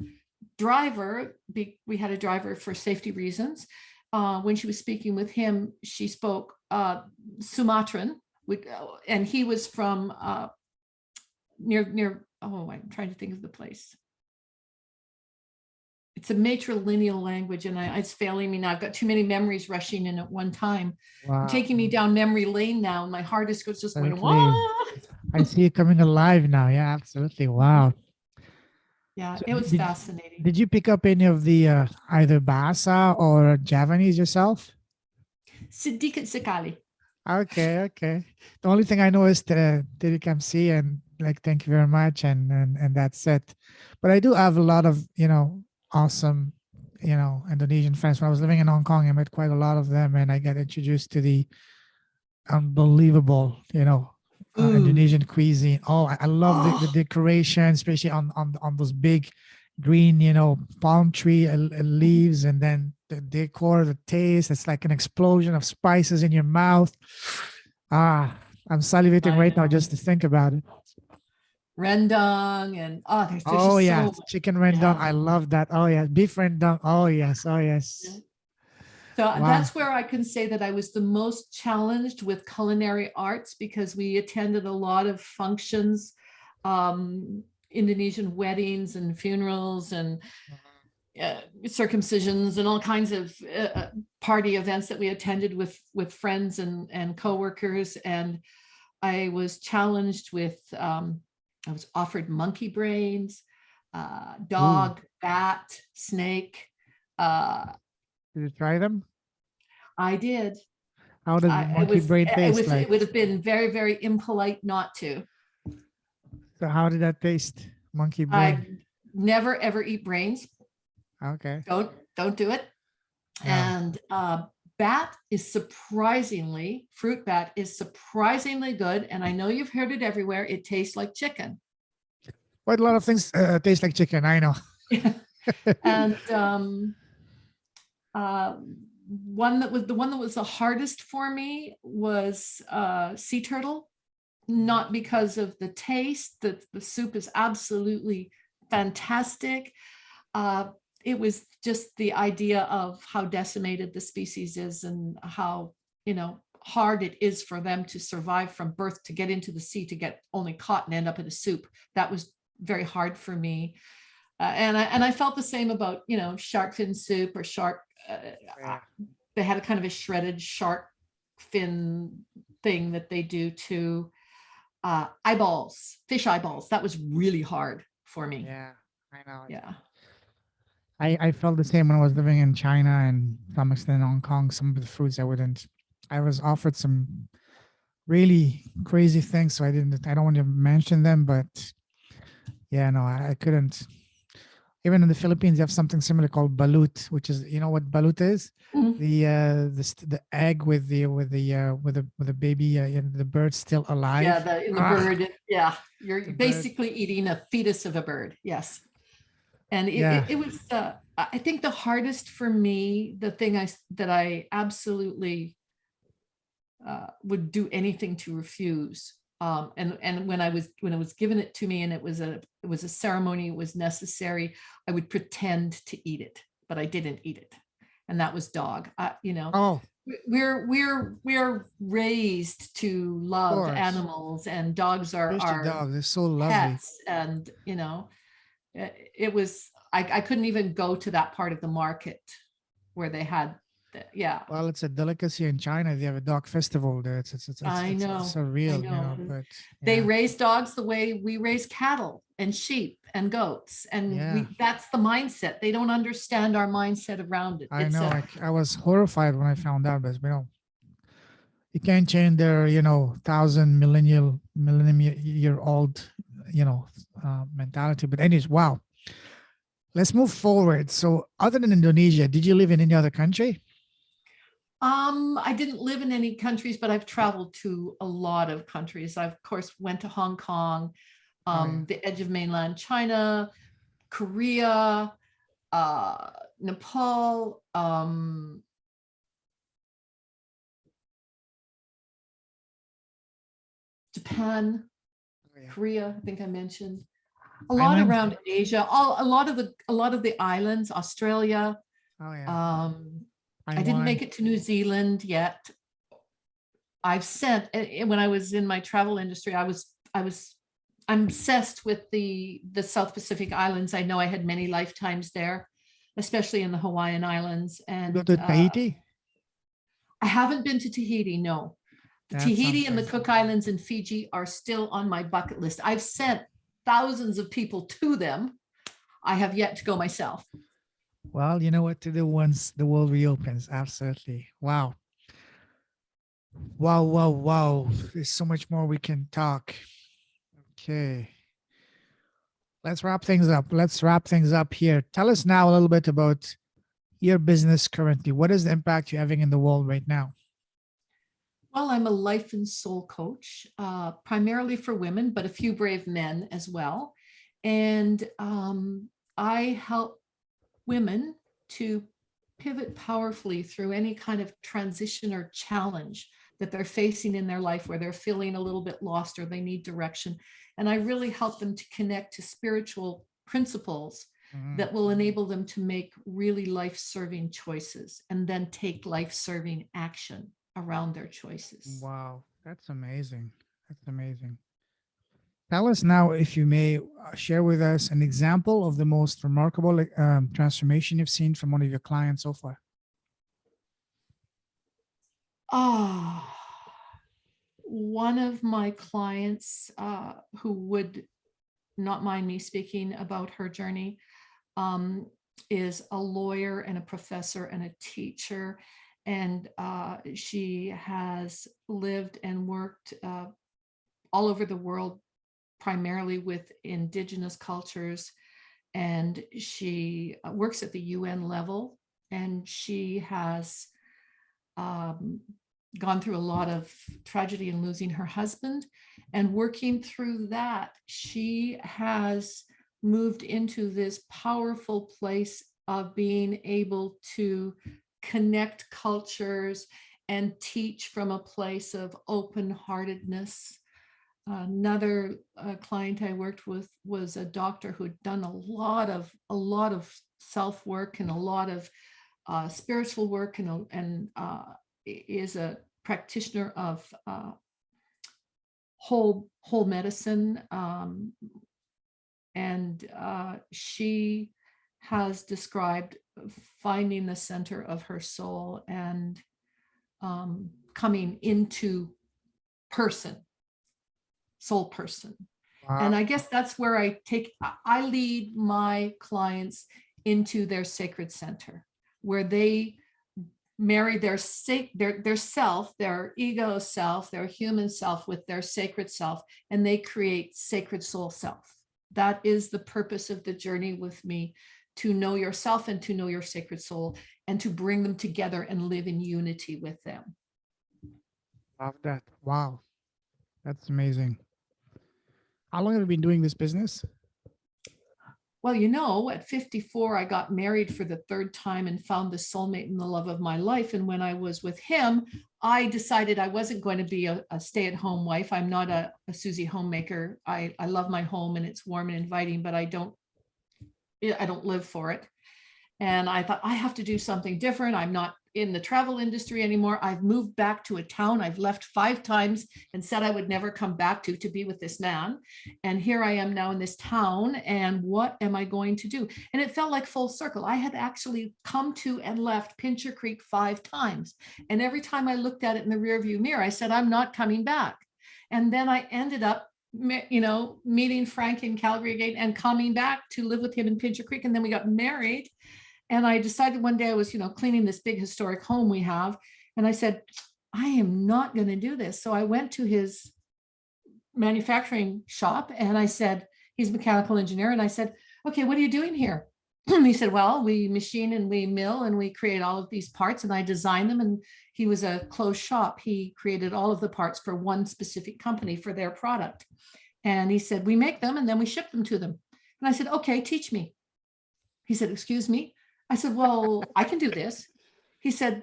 driver, we had a driver for safety reasons. When she was speaking with him, she spoke Sumatran, and he was from near, oh, I'm trying to think of the place. It's a matrilineal language, and it's failing me now. I've got too many memories rushing in at one time. Wow. Taking me down memory lane now, and my heart is just going, Absolutely. what? I see it coming alive now. Yeah, absolutely. Wow. Yeah, So it was fascinating. did you pick up any of the either Bahasa or Javanese yourself? Sedikit sekali. Okay, okay. The only thing I know is the Tirikamsi and like thank you very much and that's it. But I do have a lot of, awesome, Indonesian friends. When I was living in Hong Kong, I met quite a lot of them and I got introduced to the unbelievable, Food. Indonesian cuisine. Oh, I love the Oh, decoration, especially on those big green, palm tree leaves, and then the decor, the taste. It's like an explosion of spices in your mouth. Ah, I'm salivating I right now know. just to think about it. Rendang and there's Oh just yeah, so much. chicken rendang. Yeah. I love that. Oh yeah, beef rendang. Oh yes. Oh Yeah. yes. So Wow. that's where I can say that I was the most challenged with culinary arts because we attended a lot of functions, Indonesian weddings and funerals and circumcisions and all kinds of party events that we attended with friends and coworkers. And I was challenged with, I was offered monkey brains, Ooh, dog, bat, snake. Uh, did you try them? I did. How does monkey brain taste It like? would have been very, very impolite not to. So how did that taste? Monkey I brain. never ever eat brains. Okay. Don't do it. No. And bat is surprisingly, fruit bat is surprisingly good. And I know you've heard it everywhere. It tastes like chicken. Quite a lot of things taste like chicken. I know. And uh, one that was the hardest for me was sea turtle, not because of the taste. The soup is absolutely fantastic. Uh, it was just the idea of how decimated the species is and how, hard it is for them to survive from birth to get into the sea to get only caught and end up in a soup. That was very hard for me. And I felt the same about, shark fin soup or shark. Yeah. They had a kind of a shredded shark fin thing that they do to eyeballs, fish eyeballs. That was really hard for me. Yeah. I know. Yeah. I felt the same when I was living in China and to some extent in Hong Kong. Some of the foods I wouldn't. I was offered some really crazy things, so I don't want to mention them, but yeah, no, I couldn't. Even in the Philippines, you have something similar called balut, which is what balut is? Mhm. The egg with the baby the bird still Yeah, alive. the Ah, bird. Yeah, you're the bird. basically eating a fetus of a bird. Yes. And Yeah. it was I think the hardest for me, the thing that I absolutely would do anything to refuse. And when I was given it to me and it was a ceremony, it was necessary, I would pretend to eat it, but I didn't eat it. And that was dog. Oh, We're raised to of love course. animals, and dogs are Especially our dogs. They're so lovely. pets. And it was, I couldn't even go to that part of the market where they had yeah. Well, it's a delicacy in China. They have a dog festival there. It's I surreal, know. but They yeah, raise dogs the way we raise cattle and sheep and goats. And yeah. that's the mindset. They don't understand our mindset around it. I know. I was horrified when I found out, but you can't change their, thousand millennium year old, mentality. But anyways, wow. Let's move forward. So, other than Indonesia, did you live in any other country? I didn't live in any countries, but I've traveled to a lot of countries. I, of course, went to Hong Kong, Oh yeah. the edge of mainland China, Korea, Nepal, Japan, Oh yeah. Korea, I think I mentioned. A lot Thailand. around Asia, a lot of the islands, Australia. Oh yeah. I didn't Taiwan. make it to New Zealand yet. I've sent when I was in my travel industry, I was I'm obsessed with the South Pacific Islands. I know I had many lifetimes there, especially in the Hawaiian Islands. Go And to Tahiti. I haven't been to Tahiti, no. The That's Tahiti and the something. Cook Islands and Fiji are still on my bucket list. I've sent thousands of people to them. I have yet to go myself. Well, you know what to do once the world reopens. Absolutely. Wow. Wow, wow, wow. There's so much more we can talk. Okay. Let's wrap things up. Let's wrap things up here. Tell us now a little bit about your business currently. What is the impact you're having in the world right now? Well, I'm a life and soul coach, primarily for women, but a few brave men as well. And I help women to pivot powerfully through any kind of transition or challenge that they're facing in their life, where they're feeling a little bit lost or they need direction. And I really help them to connect to spiritual principles Mhm. that will enable them to make really life-serving choices and then take life-serving action around their choices. Wow, that's amazing. That's amazing. Tell us now, if you may, share with us an example of the most remarkable transformation you've seen from one of your clients so far. Ah, one of my clients who would not mind me speaking about her journey is a lawyer and a professor and a teacher. And she has lived and worked all over the world, primarily with indigenous cultures. And she works at the UN level, and she has gone through a lot of tragedy in losing her husband. And working through that, she has moved into this powerful place of being able to connect cultures and teach from a place of open-heartedness. Another client I worked with was a doctor who'd done a lot of self-work and a lot of spiritual work, and is a practitioner of whole medicine, and she has described finding the center of her soul and coming into soul person. And Wow. I guess that's where I lead my clients into their sacred center, where they marry their self, their ego self, their human self with their sacred self, and they create sacred soul self. That is the purpose of the journey with me, to know yourself and to know your sacred soul, and to bring them together and live in unity with them. Love that. Wow. That's amazing. How long have you been doing this business? Well, at 54, I got married for the third time and found the soulmate and the love of my life. And when I was with him, I decided I wasn't going to be a stay-at-home wife. I'm not a Susie homemaker. I love my home and it's warm and inviting, but I don't live for it. And I thought, I have to do something different. I'm not in the travel industry anymore. I've moved back to a town I've left 5 times and said I would never come back to be with this man. And here I am now in this town. And what am I going to do? And it felt like full circle. I had actually come to and left Pincher Creek 5 times. And every time I looked at it in the rearview mirror, I said, I'm not coming back. And then I ended up meeting Frank in Calgary again and coming back to live with him in Pincher Creek. And then we got married. And I decided one day I was, cleaning this big historic home we have. And I said, I am not going to do this. So I went to his manufacturing shop and I said, he's a mechanical engineer. And I said, okay, what are you doing here? And he said, well, we machine and we mill and we create all of these parts, and I design them. And he was a closed shop. He created all of the parts for one specific company for their product. And he said, we make them and then we ship them to them. And I said, okay, teach me. He said, excuse me? I said, well, I can do this. He said,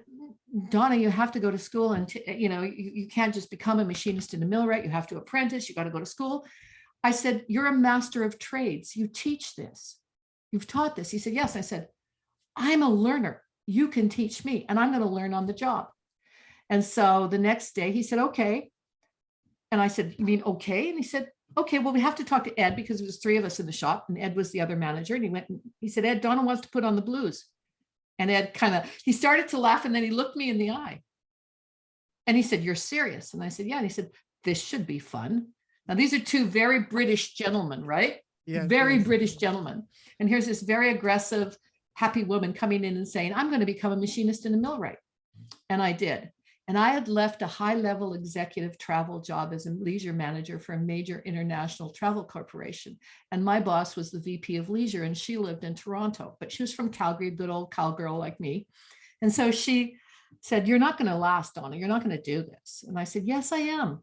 Donna, you have to go to school, and you can't just become a machinist in a millwright. You have to apprentice. You got to go to school. I said, you're a master of trades. You teach this. You've taught this. He said, yes. I said, I'm a learner. You can teach me, and I'm going to learn on the job. And so the next day he said, okay. And I said, you mean okay? And he said, okay, well, we have to talk to Ed because there was three of us in the shop and Ed was the other manager. And he said, Ed, Donna wants to put on the blues. And Ed he started to laugh and then he looked me in the eye. And he said, you're serious? And I said, yeah. And he said, this should be fun. Now, these are two very British gentlemen, right? Yes, Very yes. British gentlemen. And here's this very aggressive, happy woman coming in and saying, I'm going to become a machinist in a millwright. And I did. And I had left a high-level executive travel job as a leisure manager for a major international travel corporation. And my boss was the VP of leisure, and she lived in Toronto, but she was from Calgary, good old cowgirl like me. And so she said, you're not going to last, Donna. You're not going to do this. And I said, yes, I am.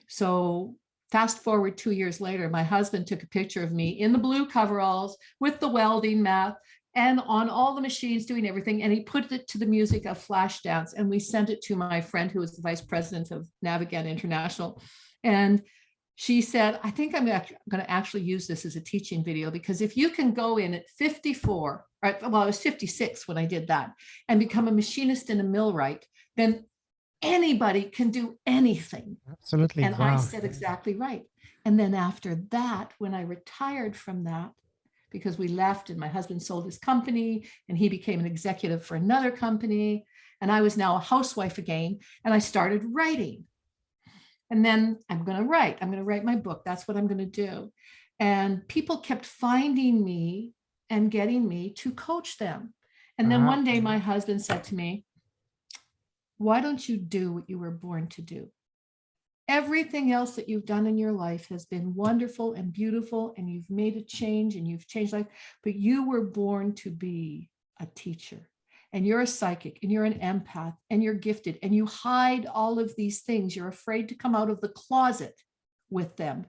So fast forward 2 years later, my husband took a picture of me in the blue coveralls with the welding mat and on all the machines doing everything. And he put it to the music of Flashdance. And we sent it to my friend who was the vice president of Navigant International. And she said, I think I'm going to actually use this as a teaching video, because if you can go in at 54, well, I was 56 when I did that, and become a machinist in a millwright, then anybody can do anything. Absolutely. And Wow. I said, exactly right. And then after that, when I retired from that, because we left and my husband sold his company and he became an executive for another company, and I was now a housewife again, and I started writing. And then I'm going to write my book. That's what I'm going to do. And people kept finding me and getting me to coach them. And then one day my husband said to me, why don't you do what you were born to do? Everything else that you've done in your life has been wonderful and beautiful, and you've made a change and you've changed life, but you were born to be a teacher, and you're a psychic, and you're an empath, and you're gifted, and you hide all of these things. You're afraid to come out of the closet with them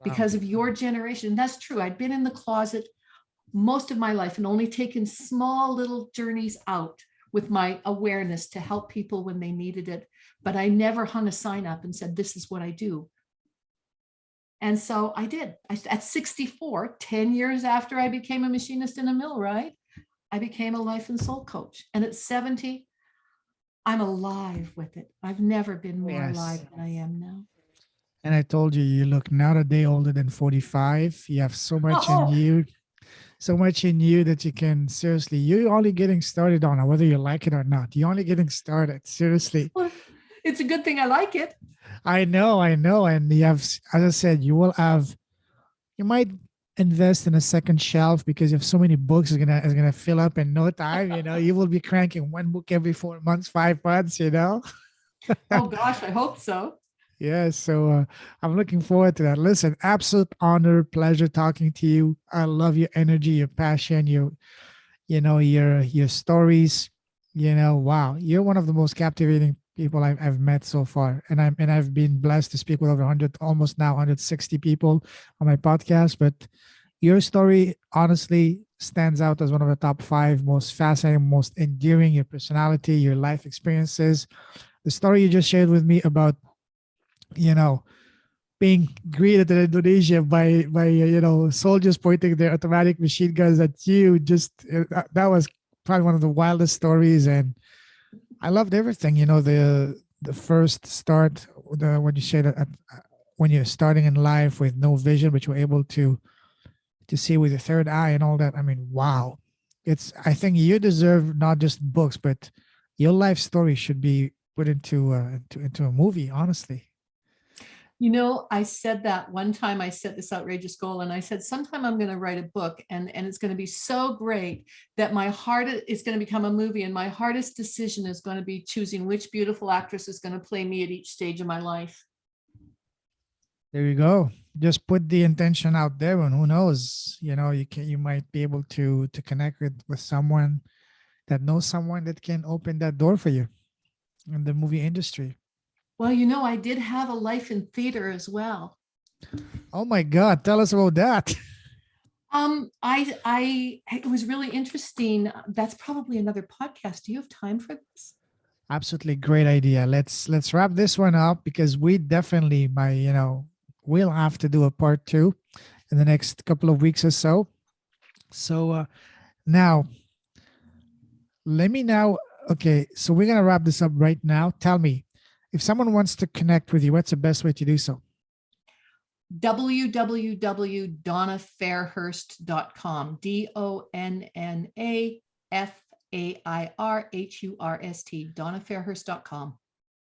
because of your generation. And that's true. I'd been in the closet most of my life and only taken small little journeys out with my awareness to help people when they needed it. But I never hung a sign up and said, this is what I do. And so I did. At 64, 10 years after I became a machinist in a millwright, I became a life and soul coach. And at 70, I'm alive with it. I've never been more alive than I am now. And I told you, you look not a day older than 45. You have so much in you. So much in you that you can seriously, you're only getting started on it, whether you like it or not. You're only getting started. Seriously. Well, it's a good thing I like it. I know. And you have, as I said, you might invest in a second shelf because you have so many books, it's gonna fill up in no time. You will be cranking one book every 4 months, 5 months, Oh gosh, I hope so. Yeah, so I'm looking forward to that. Listen, absolute honor, pleasure talking to you. I love your energy, your passion, your stories. Wow, you're one of the most captivating people I've met so far, and I've been blessed to speak with over 100, almost now 160 people on my podcast. But your story honestly stands out as one of the top 5 most fascinating, most endearing. Your personality, your life experiences, the story you just shared with me about being greeted in Indonesia by soldiers pointing their automatic machine guns at you. Just that was probably one of the wildest stories, and I loved everything. The first start, when you say that when you're starting in life with no vision, but you're able to see with your third eye and all that. I mean, wow! I think you deserve not just books, but your life story should be put into a movie. Honestly. I said that one time. I set this outrageous goal, and I said, sometime I'm going to write a book, and it's going to be so great that my heart is going to become a movie, and my hardest decision is going to be choosing which beautiful actress is going to play me at each stage of my life. There you go. Just put the intention out there, and who knows? You might be able to connect with someone that knows someone that can open that door for you in the movie industry. Well, I did have a life in theater as well. Oh my God. Tell us about that. It was really interesting. That's probably another podcast. Do you have time for this? Absolutely great idea. Let's wrap this one up, because we definitely we'll have to do a part 2 in the next couple of weeks or so. So now let me now. Okay. So we're going to wrap this up right now. Tell me, if someone wants to connect with you, what's the best way to do so? www.donnafairhurst.com. DONNAFAIRHURST. DonnaFairhurst.com.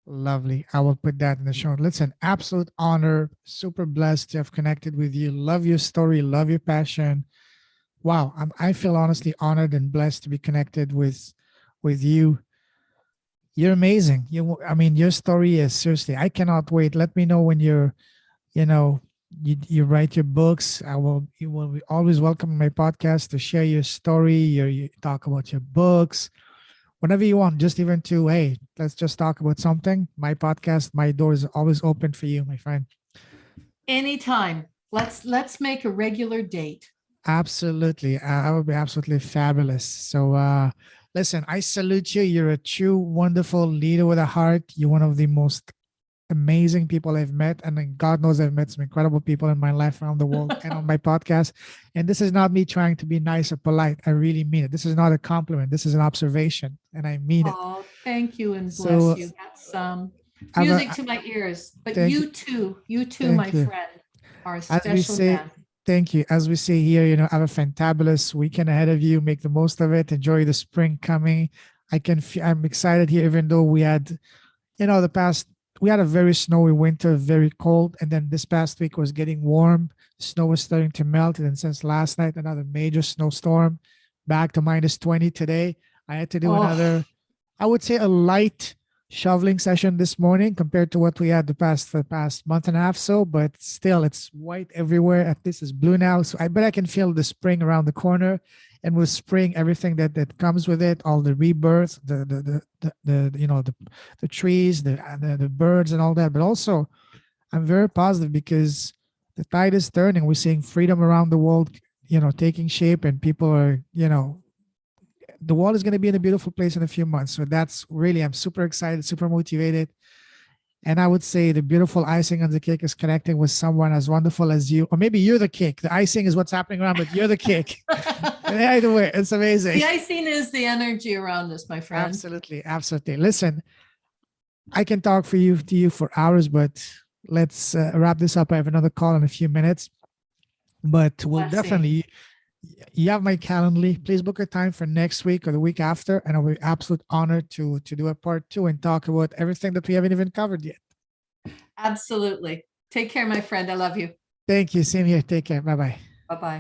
Lovely. I will put that in the show. Listen, absolute honor. Super blessed to have connected with you. Love your story. Love your passion. Wow. I feel honestly honored and blessed to be connected with you. You're amazing. I mean, your story is seriously, I cannot wait. Let me know when you know, you write your books. You will be always welcome on my podcast to share your story, you talk about your books, whenever you want, just even to, hey, let's just talk about something. My podcast, my door is always open for you, my friend. Anytime. Let's make a regular date. Absolutely. I would be absolutely fabulous. So, listen, I salute you. You're a true, wonderful leader with a heart. You're one of the most amazing people I've met. And then God knows I've met some incredible people in my life around the world and on my podcast. And this is not me trying to be nice or polite. I really mean it. This is not a compliment. This is an observation. And I mean it. Oh, thank you and So, bless you. That's have music a, to my ears. But thank you. you too, my Thank you. friend, are a As we special say, man. thank you. As we say here, have a fantabulous weekend ahead of you. Make the most of it. Enjoy the spring coming. I'm excited here, even though we had, we had a very snowy winter, very cold. And then this past week was getting warm. Snow was starting to melt. And then since last night, another major snowstorm, back to -20 today. I had to do Oh, another, I would say, a light shoveling session this morning compared to what we had for the past month and a half. So, but still, it's white everywhere. At least it's blue now. So I bet I can feel the spring around the corner. And with spring, everything that comes with it, all the rebirth, the trees, the birds, and all that. But also, I'm very positive because the tide is turning. We're seeing freedom around the world, taking shape, and people are, the world is going to be in a beautiful place in a few months. So that's really, I'm super excited, super motivated. And I would say the beautiful icing on the cake is connecting with someone as wonderful as you, or maybe you're the cake. The icing is what's happening around, but you're the cake. And either way, it's amazing. the icing is the energy around us, my friend. Absolutely. Absolutely. Listen, I can talk to you for hours, but let's wrap this up. I have another call in a few minutes, but we'll definitely, you have my Calendly. Please book a time for next week or the week after, and I'll be absolute honored to do a part 2 and talk about everything that we haven't even covered yet. Absolutely. Take care, my friend. I love you. Thank you. Same here. Take care. Bye-bye. Bye-bye.